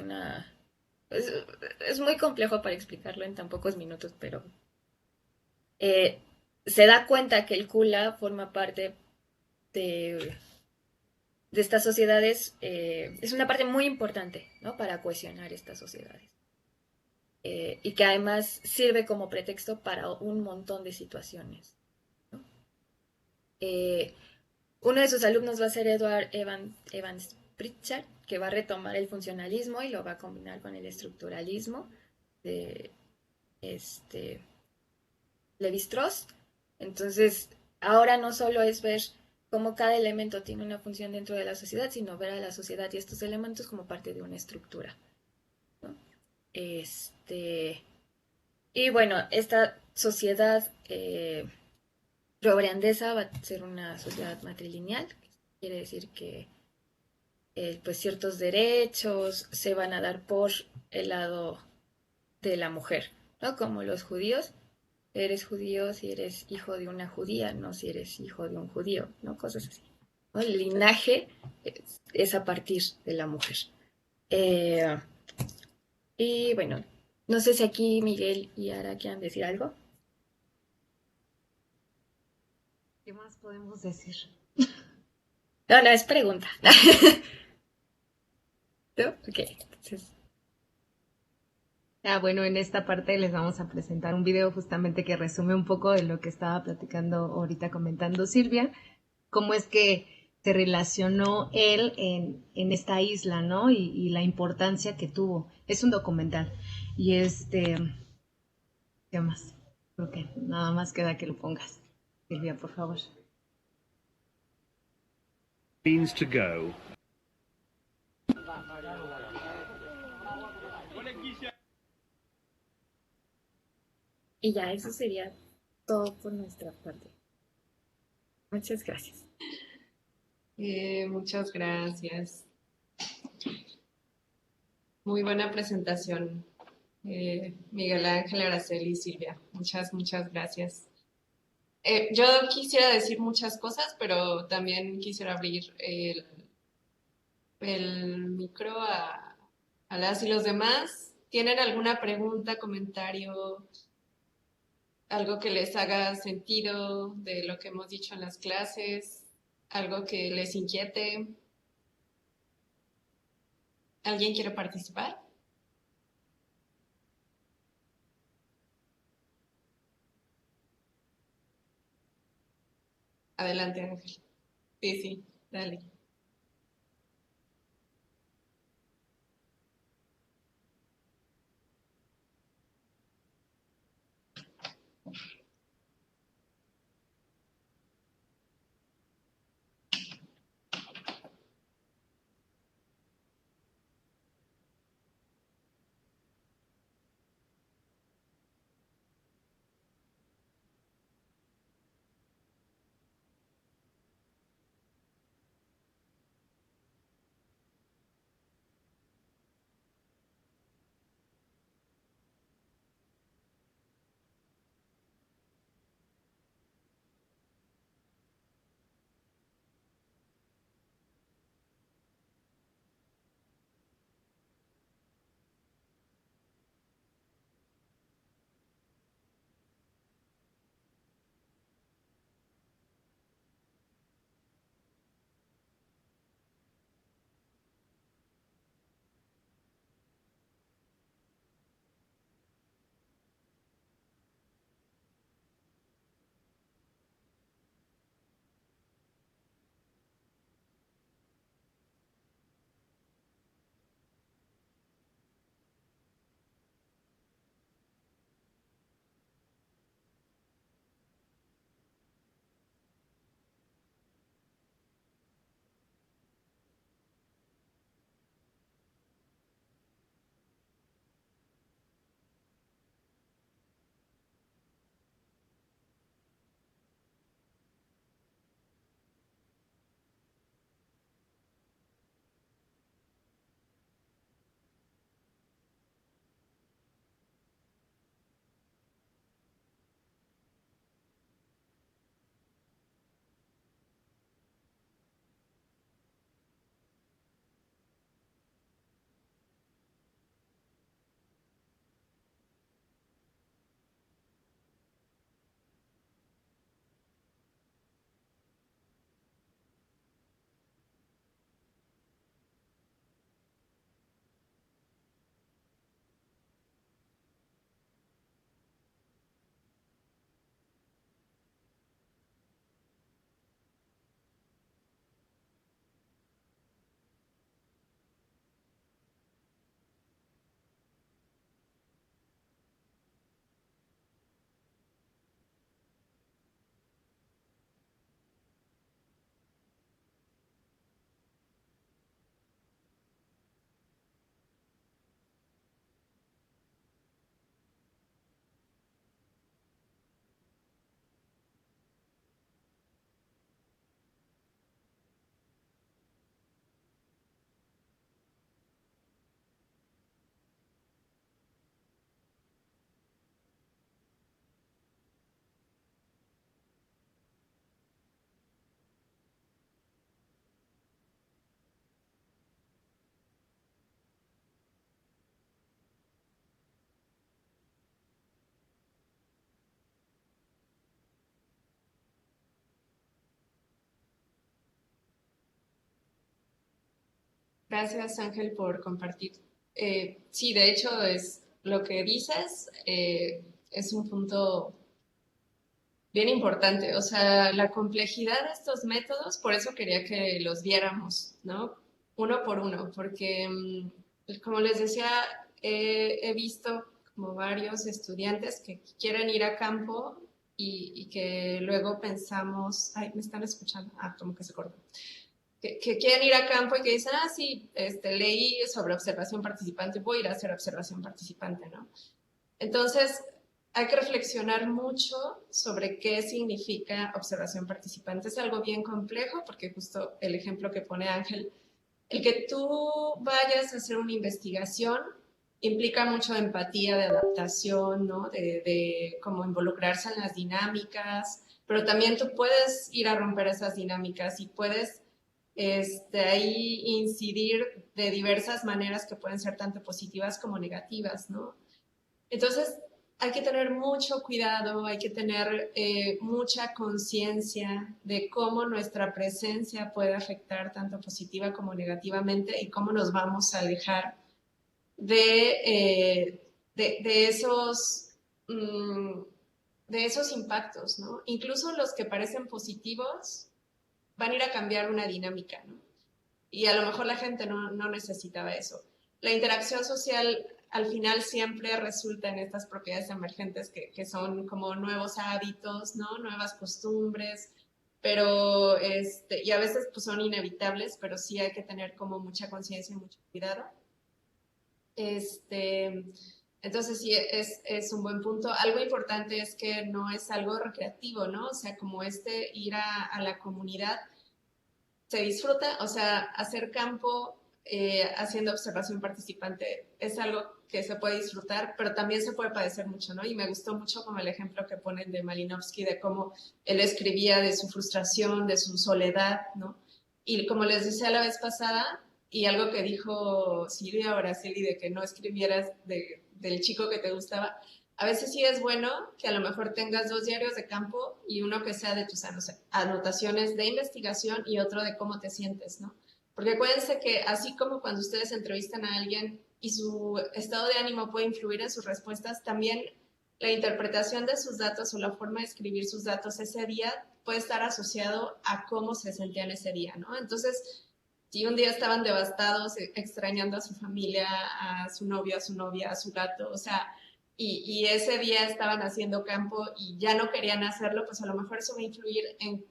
es muy complejo para explicarlo en tan pocos minutos, pero eh, se da cuenta que el Kula forma parte de, de estas sociedades, es una parte muy importante, ¿no? Para cohesionar estas sociedades. Y que además sirve como pretexto para un montón de situaciones, ¿no? Eh, Uno de sus alumnos va a ser Evans Pritchard, que va a retomar el funcionalismo y lo va a combinar con el estructuralismo de Levi-Strauss. Entonces, ahora no solo es ver cómo cada elemento tiene una función dentro de la sociedad, sino ver a la sociedad y estos elementos como parte de una estructura, ¿no? Y bueno, esta sociedad robrandesa va a ser una sociedad matrilineal, quiere decir que pues ciertos derechos se van a dar por el lado de la mujer, ¿no? Como los judíos, eres judío si eres hijo de una judía, no si eres hijo de un judío, ¿no? Cosas así, ¿no? El linaje es a partir de la mujer. Eh, y bueno, no sé si aquí Miguel y Ara quieran decir algo. ¿Qué más podemos decir? No, no, es pregunta. ¿No? Ok, entonces, Bueno, en esta parte les vamos a presentar un video justamente que resume un poco de lo que estaba platicando ahorita comentando Silvia, cómo es que se relacionó él en esta isla, ¿no? Y la importancia que tuvo. Es un documental. Y ¿qué más? Creo que nada más queda que lo pongas. Silvia, por favor. Means to go. y ya, eso sería todo por nuestra parte. Muchas gracias. Muchas gracias. Muy buena presentación, Miguel Ángel, Araceli y Silvia. Muchas, muchas gracias. Yo quisiera decir muchas cosas, pero también quisiera abrir el micro a las y los demás. ¿Tienen alguna pregunta, comentario, algo que les haga sentido de lo que hemos dicho en las clases? ¿Algo que les inquiete? ¿Alguien quiere participar? Adelante, Ángel. Sí, sí, dale. Gracias, Ángel, por compartir. Sí, de hecho, es lo que dices, es un punto bien importante. O sea, la complejidad de estos métodos, por eso quería que los viéramos, ¿no? Uno por uno, porque, como les decía, he visto como varios estudiantes que quieren ir a campo y que luego pensamos, ay, ¿me están escuchando? Ah, como que se cortó. Que quieren ir a campo y que dicen, ah, sí, leí sobre observación participante, voy a ir a hacer observación participante, ¿no? Entonces, hay que reflexionar mucho sobre qué significa observación participante. Es algo bien complejo porque justo el ejemplo que pone Ángel, el que tú vayas a hacer una investigación implica mucho empatía, de adaptación, ¿no? De cómo involucrarse en las dinámicas, pero también tú puedes ir a romper esas dinámicas y puedes ahí incidir de diversas maneras que pueden ser tanto positivas como negativas, ¿no? Entonces, hay que tener mucho cuidado, hay que tener mucha conciencia de cómo nuestra presencia puede afectar tanto positiva como negativamente y cómo nos vamos a alejar de esos, de esos impactos, ¿no? Incluso los que parecen positivos van a ir a cambiar una dinámica, ¿no? Y a lo mejor la gente no necesitaba eso. La interacción social al final siempre resulta en estas propiedades emergentes que son como nuevos hábitos, ¿no? Nuevas costumbres, pero y a veces pues son inevitables, pero sí hay que tener como mucha conciencia y mucho cuidado. Entonces sí, es un buen punto. Algo importante es que no es algo recreativo, ¿no? O sea, como ir a la comunidad se disfruta, o sea, hacer campo haciendo observación participante es algo que se puede disfrutar, pero también se puede padecer mucho, ¿no? Y me gustó mucho como el ejemplo que ponen de Malinowski, de cómo él escribía de su frustración, de su soledad, ¿no? Y como les decía la vez pasada, y algo que dijo Silvia Brasili de que no escribieras del chico que te gustaba, a veces sí es bueno que a lo mejor tengas 2 diarios de campo y uno que sea de tus anotaciones de investigación y otro de cómo te sientes, ¿no? Porque acuérdense que así como cuando ustedes entrevistan a alguien y su estado de ánimo puede influir en sus respuestas, también la interpretación de sus datos o la forma de escribir sus datos ese día puede estar asociado a cómo se sentían ese día, ¿no? Entonces, si un día estaban devastados, extrañando a su familia, a su novio, a su novia, a su gato, o sea, y ese día estaban haciendo campo y ya no querían hacerlo, pues a lo mejor eso va a influir en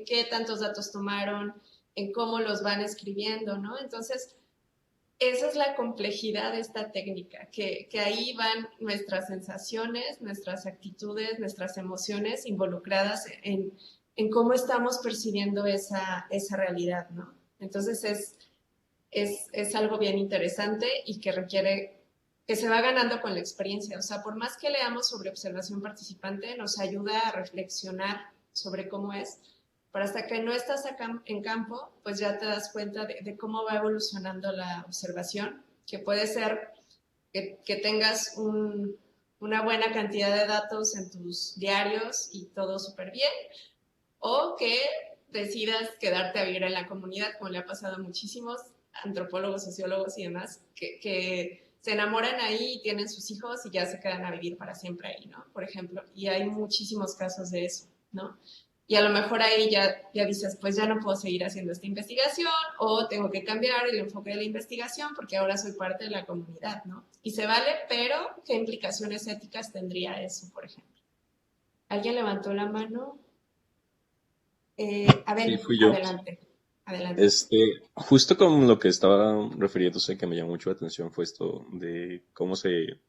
qué tantos datos tomaron, en cómo los van escribiendo, ¿no? Entonces, esa es la complejidad de esta técnica, que ahí van nuestras sensaciones, nuestras actitudes, nuestras emociones involucradas en cómo estamos percibiendo esa realidad, ¿no? Entonces, es algo bien interesante y que requiere que se va ganando con la experiencia. O sea, por más que leamos sobre observación participante, nos ayuda a reflexionar sobre cómo es, pero hasta que no estás acá en campo, pues ya te das cuenta de cómo va evolucionando la observación, que puede ser que tengas una buena cantidad de datos en tus diarios y todo súper bien, o que decidas quedarte a vivir en la comunidad, como le ha pasado a muchísimos antropólogos, sociólogos y demás, que se enamoran ahí y tienen sus hijos y ya se quedan a vivir para siempre ahí, ¿no? Por ejemplo, y hay muchísimos casos de eso, ¿no? Y a lo mejor ahí ya dices, pues ya no puedo seguir haciendo esta investigación o tengo que cambiar el enfoque de la investigación porque ahora soy parte de la comunidad, ¿no? Y se vale, pero ¿qué implicaciones éticas tendría eso, por ejemplo? ¿Alguien levantó la mano? A ver, Sí, fui yo. adelante. Adelante. Justo con lo que estaba refiriéndose, que me llamó mucho la atención, fue esto de cómo se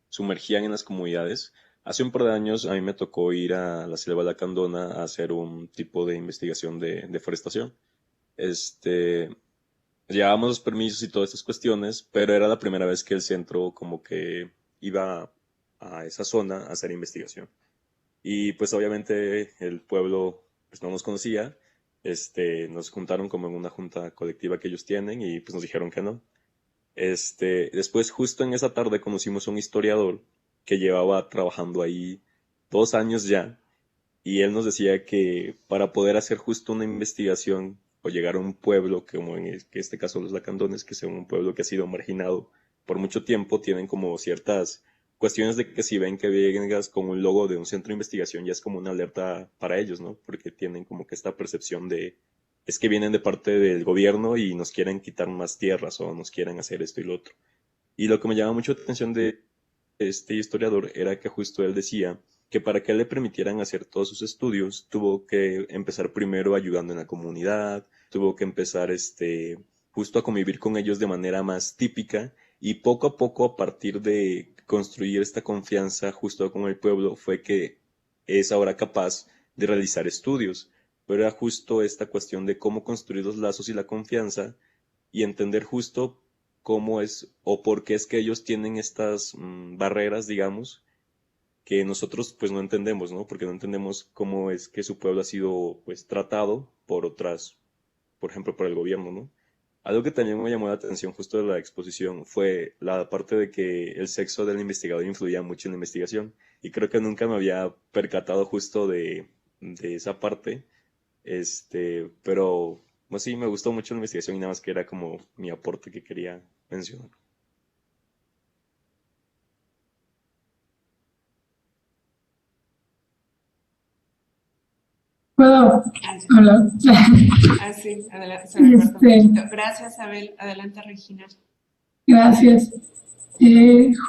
sumergían en las comunidades. Hace un par de años a mí me tocó ir a la selva lacandona a hacer un tipo de investigación de deforestación. Llevábamos los permisos y todas estas cuestiones, pero era la primera vez que el centro como que iba a esa zona a hacer investigación. Y pues obviamente el pueblo pues no nos conocía, nos juntaron como en una junta colectiva que ellos tienen y pues nos dijeron que no. Después justo en esa tarde conocimos a un historiador que llevaba trabajando ahí 2 años ya y él nos decía que para poder hacer justo una investigación o llegar a un pueblo, como en este caso los lacandones, que sea un pueblo que ha sido marginado por mucho tiempo, tienen como ciertas cuestiones de que si ven que vengas con un logo de un centro de investigación ya es como una alerta para ellos, ¿no? Porque tienen como que esta percepción de, es que vienen de parte del gobierno y nos quieren quitar más tierras o nos quieren hacer esto y lo otro. Y lo que me llama mucho la atención de este historiador era que justo él decía que para que le permitieran hacer todos sus estudios, tuvo que empezar primero ayudando en la comunidad, tuvo que empezar justo a convivir con ellos de manera más típica y poco a poco a partir de construir esta confianza justo con el pueblo fue que es ahora capaz de realizar estudios. Pero era justo esta cuestión de cómo construir los lazos y la confianza y entender justo cómo es o por qué es que ellos tienen estas barreras, digamos, que nosotros pues no entendemos, ¿no? Porque no entendemos cómo es que su pueblo ha sido pues tratado por otras, por ejemplo, por el gobierno, ¿no? Algo que también me llamó la atención justo de la exposición fue la parte de que el sexo del investigador influía mucho en la investigación y creo que nunca me había percatado justo de esa parte, pero pues sí, me gustó mucho la investigación y nada más que era como mi aporte que quería mencionar. ¿Puedo hablar? Sí, adelante, se me cortó un poquito. Gracias, Abel. Adelante, Regina. Gracias.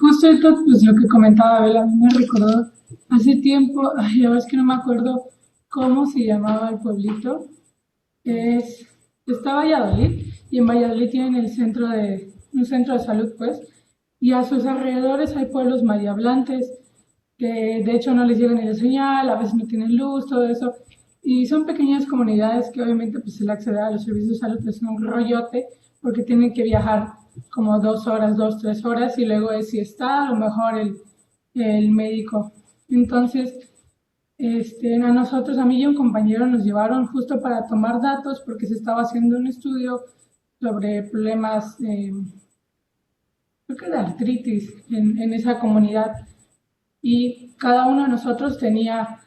Justo esto, pues lo que comentaba Abel, a mí me recordó hace tiempo, ay, la verdad es que no me acuerdo cómo se llamaba el pueblito. Está Valladolid, y en Valladolid tienen un centro de salud, pues, y a sus alrededores hay pueblos mariablantes, que de hecho no les llega ni la señal, a veces no tienen luz, todo eso. Y son pequeñas comunidades que obviamente pues el acceder a los servicios de salud es un rollote porque tienen que viajar como 2 horas, 3 horas y luego es si está a lo mejor el médico. Entonces, a nosotros, a mí y un compañero nos llevaron justo para tomar datos porque se estaba haciendo un estudio sobre problemas, creo que de artritis en esa comunidad. Y cada uno de nosotros tenía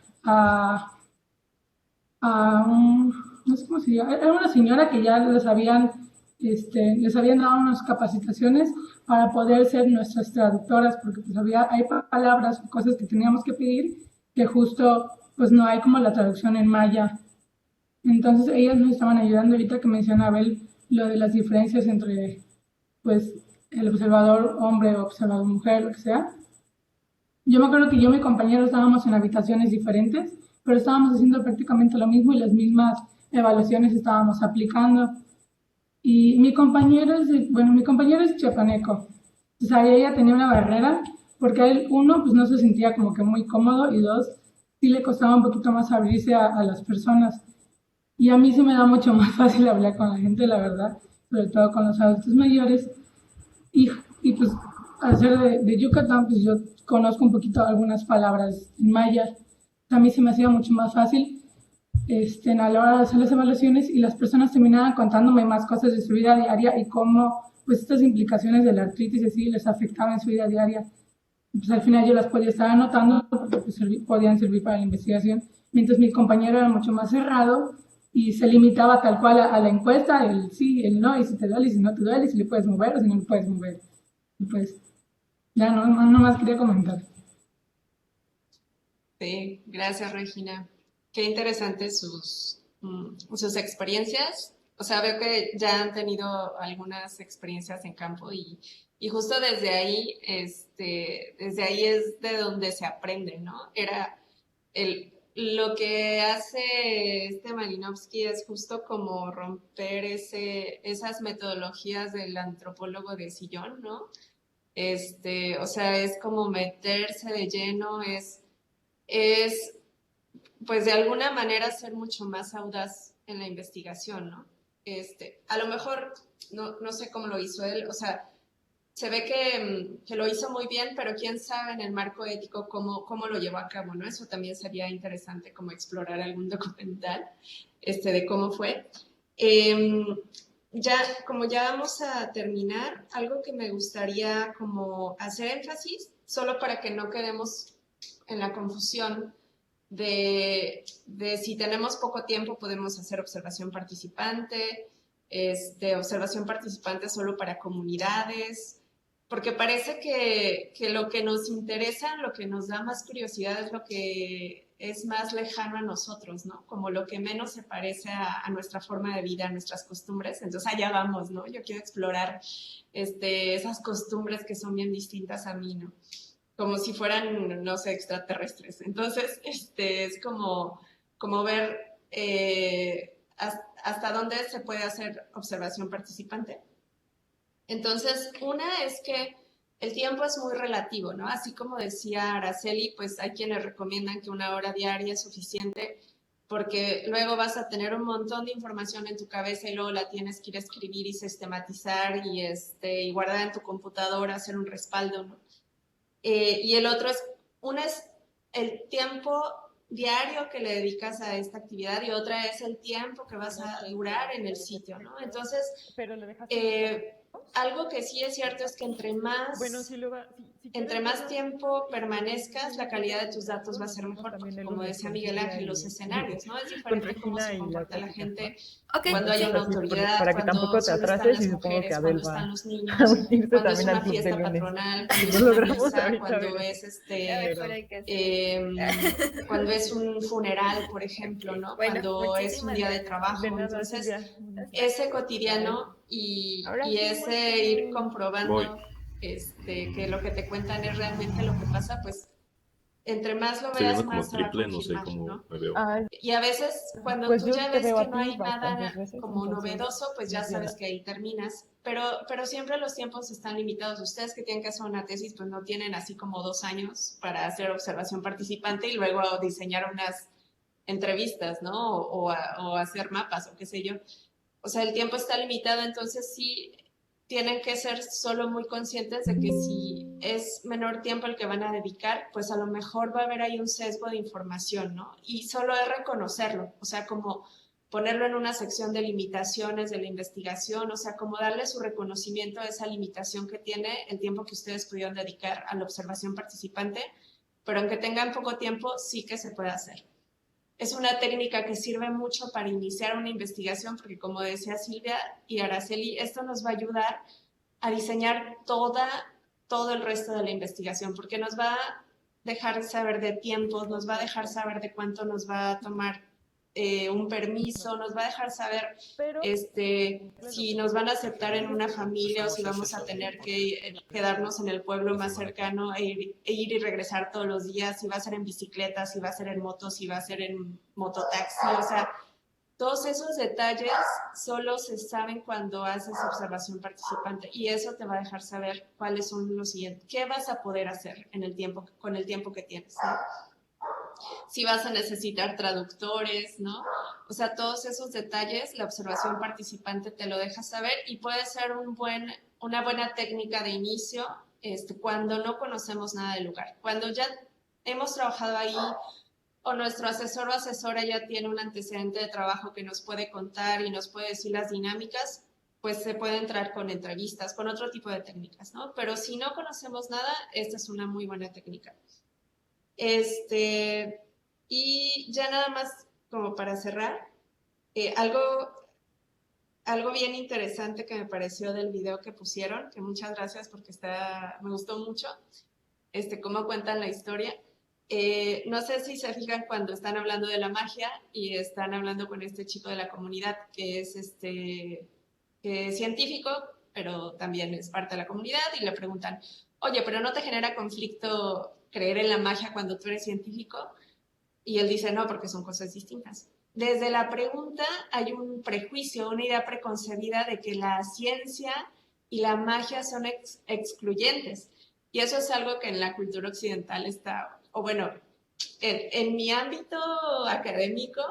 no sé cómo se llama, era una señora que ya les habían dado unas capacitaciones para poder ser nuestras traductoras, porque pues hay palabras o cosas que teníamos que pedir que justo pues no hay como la traducción en maya. Entonces ellas nos estaban ayudando ahorita que menciona Abel lo de las diferencias entre pues el observador hombre o observador mujer, lo que sea. Yo me acuerdo que yo y mi compañero estábamos en habitaciones diferentes, pero estábamos haciendo prácticamente lo mismo y las mismas evaluaciones estábamos aplicando. Y mi compañero es chiapaneco. O sea, ella tenía una barrera porque a él, uno, pues no se sentía como que muy cómodo y dos, sí le costaba un poquito más abrirse a las personas. Y a mí se me da mucho más fácil hablar con la gente, la verdad, sobre todo con los adultos mayores. Y pues al ser de Yucatán, pues yo conozco un poquito algunas palabras en maya. A mí se me hacía mucho más fácil a la hora de hacer las evaluaciones y las personas terminaban contándome más cosas de su vida diaria y cómo pues estas implicaciones de la artritis así les afectaban en su vida diaria. Y pues al final yo las podía estar anotando porque pues, podían servir para la investigación, mientras mi compañero era mucho más cerrado y se limitaba tal cual a la encuesta, el sí, el no, y si te duele, y si no te duele, y si le puedes mover o si no le puedes mover. Y pues ya no más quería comentar. Sí, gracias, Regina. Qué interesantes sus experiencias. O sea, veo que ya han tenido algunas experiencias en campo y justo desde ahí es de donde se aprende, ¿no? Lo que hace Malinowski es justo como romper esas metodologías del antropólogo de sillón, ¿no? O sea, es como meterse de lleno, es pues de alguna manera ser mucho más audaz en la investigación, ¿no? A lo mejor, no sé cómo lo hizo él, o sea, se ve que lo hizo muy bien, pero quién sabe en el marco ético cómo lo llevó a cabo, ¿no? Eso también sería interesante como explorar algún documental de cómo fue. Como ya vamos a terminar, algo que me gustaría como hacer énfasis, solo para que no quedemos en la confusión, de si tenemos poco tiempo podemos hacer observación participante, observación participante solo para comunidades, porque parece que lo que nos interesa, lo que nos da más curiosidad es lo que es más lejano a nosotros, ¿no? Como lo que menos se parece a nuestra forma de vida, a nuestras costumbres. Entonces allá vamos, ¿no? Yo quiero explorar esas costumbres que son bien distintas a mí, ¿no? Como si fueran, no sé, extraterrestres. Entonces, es como ver hasta dónde se puede hacer observación participante. Entonces, una es que el tiempo es muy relativo, ¿no? Así como decía Araceli, pues hay quienes recomiendan que 1 hora diaria es suficiente porque luego vas a tener un montón de información en tu cabeza y luego la tienes que ir a escribir y sistematizar y guardar en tu computadora, hacer un respaldo, ¿no? Y el otro es el tiempo diario que le dedicas a esta actividad y otra es el tiempo que vas a durar en el sitio, ¿no? Entonces, algo que sí es cierto es que entre más tiempo permanezcas, la calidad de tus datos va a ser mejor, porque como decía Miguel Ángel, los escenarios, ¿no? Es diferente cómo se comporta la gente cuando hay una autoridad, cuando solo están las mujeres, cuando están los niños, cuando es una fiesta patronal, cuando es una misa, cuando es un funeral, por ejemplo, ¿no? Cuando es un día de trabajo. Entonces, ese cotidiano y ese ir comprobando que lo que te cuentan es realmente lo que pasa, pues entre más lo veas, más se va a confirmar, ¿no? Y a veces cuando Pues tú yo ya te ves veo que a no ti hay nada bastantes veces, como entonces novedoso, pues ya funciona. sabes que ahí terminas. Pero siempre los tiempos están limitados. Ustedes que tienen que hacer una tesis, pues no tienen así como 2 años para hacer observación participante y luego diseñar unas entrevistas, ¿no? O hacer mapas o qué sé yo. O sea, el tiempo está limitado, entonces sí tienen que ser solo muy conscientes de que si es menor tiempo el que van a dedicar, pues a lo mejor va a haber ahí un sesgo de información, ¿no? Y solo es reconocerlo, o sea, como ponerlo en una sección de limitaciones de la investigación, o sea, como darle su reconocimiento a esa limitación que tiene el tiempo que ustedes pudieron dedicar a la observación participante, pero aunque tengan poco tiempo, sí que se puede hacer. Es una técnica que sirve mucho para iniciar una investigación porque, como decía Silvia y Araceli, esto nos va a ayudar a diseñar todo el resto de la investigación porque nos va a dejar saber de tiempos, nos va a dejar saber de cuánto nos va a tomar un permiso, nos va a dejar saber si nos van a aceptar en una familia o si vamos a tener que quedarnos en el pueblo más cercano e ir y regresar todos los días, si va a ser en bicicleta, si va a ser en moto, si va a ser en mototaxi, o sea, todos esos detalles solo se saben cuando haces observación participante y eso te va a dejar saber cuáles son los siguientes, qué vas a poder hacer con el tiempo que tienes, ¿no? Si vas a necesitar traductores, ¿no? O sea, todos esos detalles, la observación participante te lo deja saber y puede ser una buena técnica de inicio cuando no conocemos nada del lugar. Cuando ya hemos trabajado ahí o nuestro asesor o asesora ya tiene un antecedente de trabajo que nos puede contar y nos puede decir las dinámicas, pues se puede entrar con entrevistas, con otro tipo de técnicas, ¿no? Pero si no conocemos nada, esta es una muy buena técnica. Y ya nada más como para cerrar, algo bien interesante que me pareció del video que pusieron, que muchas gracias porque me gustó mucho, cómo cuentan la historia. No sé si se fijan cuando están hablando de la magia y están hablando con este chico de la comunidad que es que es científico, pero también es parte de la comunidad y le preguntan, oye, pero ¿no te genera conflicto creer en la magia cuando tú eres científico? Y él dice, no, porque son cosas distintas. Desde la pregunta hay un prejuicio, una idea preconcebida de que la ciencia y la magia son excluyentes. Y eso es algo que en la cultura occidental está, o bueno, en mi ámbito académico,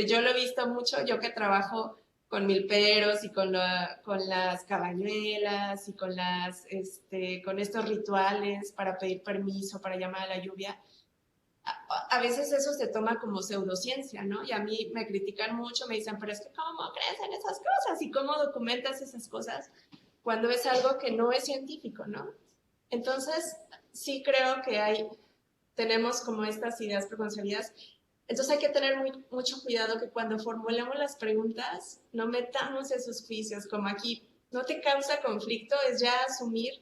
yo lo he visto mucho, yo que trabajo con milperos y con las cabañuelas y con estos rituales para pedir permiso, para llamar a la lluvia. A veces eso se toma como pseudociencia, ¿no? Y a mí me critican mucho, me dicen, pero es que ¿cómo crees en esas cosas? ¿Y cómo documentas esas cosas cuando es algo que no es científico, ¿no? Entonces, sí creo que hay tenemos como estas ideas preconcebidas. Entonces hay que tener mucho cuidado que cuando formulemos las preguntas no metamos esos juicios, como aquí no te causa conflicto, es ya asumir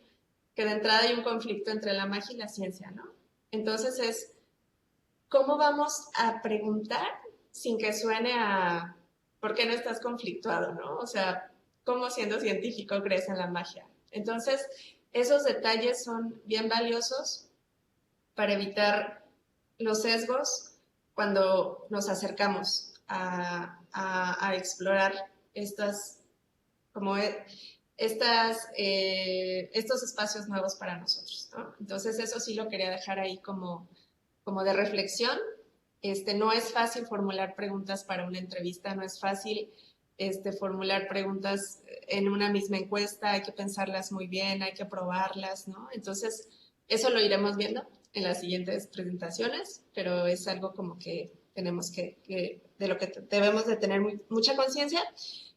que de entrada hay un conflicto entre la magia y la ciencia, ¿no? Entonces es, ¿cómo vamos a preguntar sin que suene a ¿por qué no estás conflictuado, no? O sea, ¿cómo siendo científico crees en la magia? Entonces, esos detalles son bien valiosos para evitar los sesgos cuando nos acercamos a explorar estos espacios nuevos para nosotros, ¿no? Entonces, eso sí lo quería dejar ahí como de reflexión. No es fácil formular preguntas para una entrevista, no es fácil formular preguntas en una misma encuesta, hay que pensarlas muy bien, hay que probarlas, ¿no? Entonces, eso lo iremos viendo en las siguientes presentaciones, pero es algo como que tenemos de lo que debemos de tener mucha conciencia.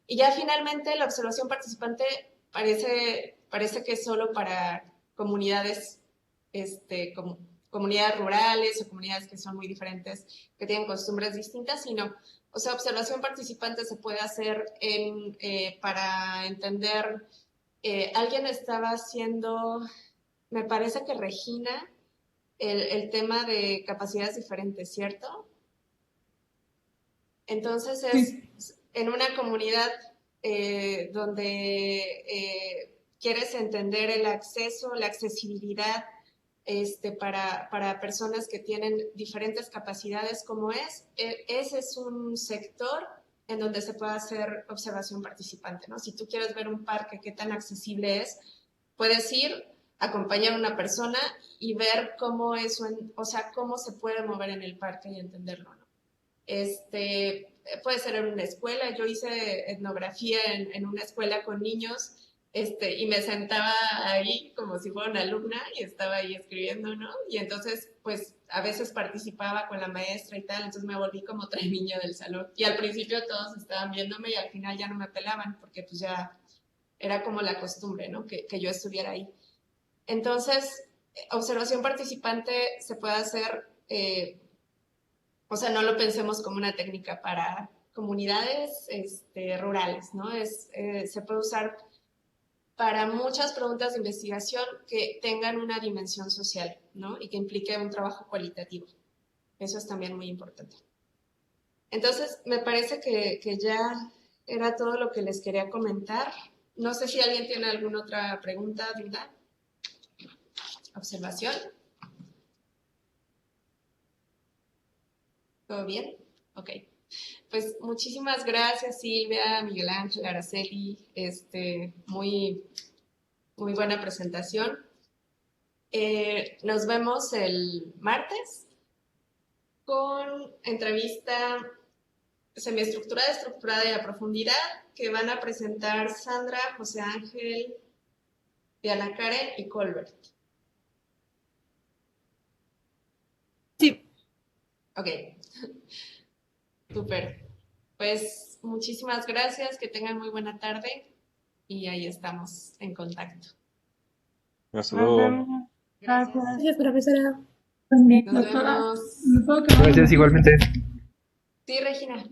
Y ya finalmente la observación participante parece que es solo para comunidades, como comunidades rurales o comunidades que son muy diferentes, que tienen costumbres distintas, sino, o sea, observación participante se puede hacer para entender, alguien estaba haciendo, me parece que Regina, el tema de capacidades diferentes, ¿cierto? Entonces es en una comunidad donde quieres entender el acceso, la accesibilidad para personas que tienen diferentes capacidades, como ese es un sector en donde se puede hacer observación participante, ¿no? Si tú quieres ver un parque, qué tan accesible es, puedes ir, acompañar a una persona y ver cómo cómo se puede mover en el parque y entenderlo, ¿no? Puede ser en una escuela. Yo hice etnografía en una escuela con niños, y me sentaba ahí como si fuera una alumna y estaba ahí escribiendo, ¿no? Y entonces, pues, a veces participaba con la maestra y tal, entonces me volví como otra niña del salón. Y al principio todos estaban viéndome y al final ya no me pelaban porque pues ya era como la costumbre, ¿no? Que yo estuviera ahí. Entonces, observación participante se puede hacer, no lo pensemos como una técnica para comunidades rurales, ¿no? Se puede usar para muchas preguntas de investigación que tengan una dimensión social, ¿no? Y que implique un trabajo cualitativo. Eso es también muy importante. Entonces, me parece que ya era todo lo que les quería comentar. No sé si alguien tiene alguna otra pregunta, duda, observación. ¿Todo bien? Ok. Pues muchísimas gracias, Silvia, Miguel Ángel, Araceli. Muy buena presentación. Nos vemos el martes con entrevista semiestructurada, estructurada y a profundidad que van a presentar Sandra, José Ángel, Diana Karen y Colbert. Sí. Ok. Súper. Pues muchísimas gracias, que tengan muy buena tarde y ahí estamos en contacto. Hasta luego. Gracias. Gracias, profesora. Nos Doctora, vemos. ¿me puedo quedar? Gracias igualmente. Sí, Regina.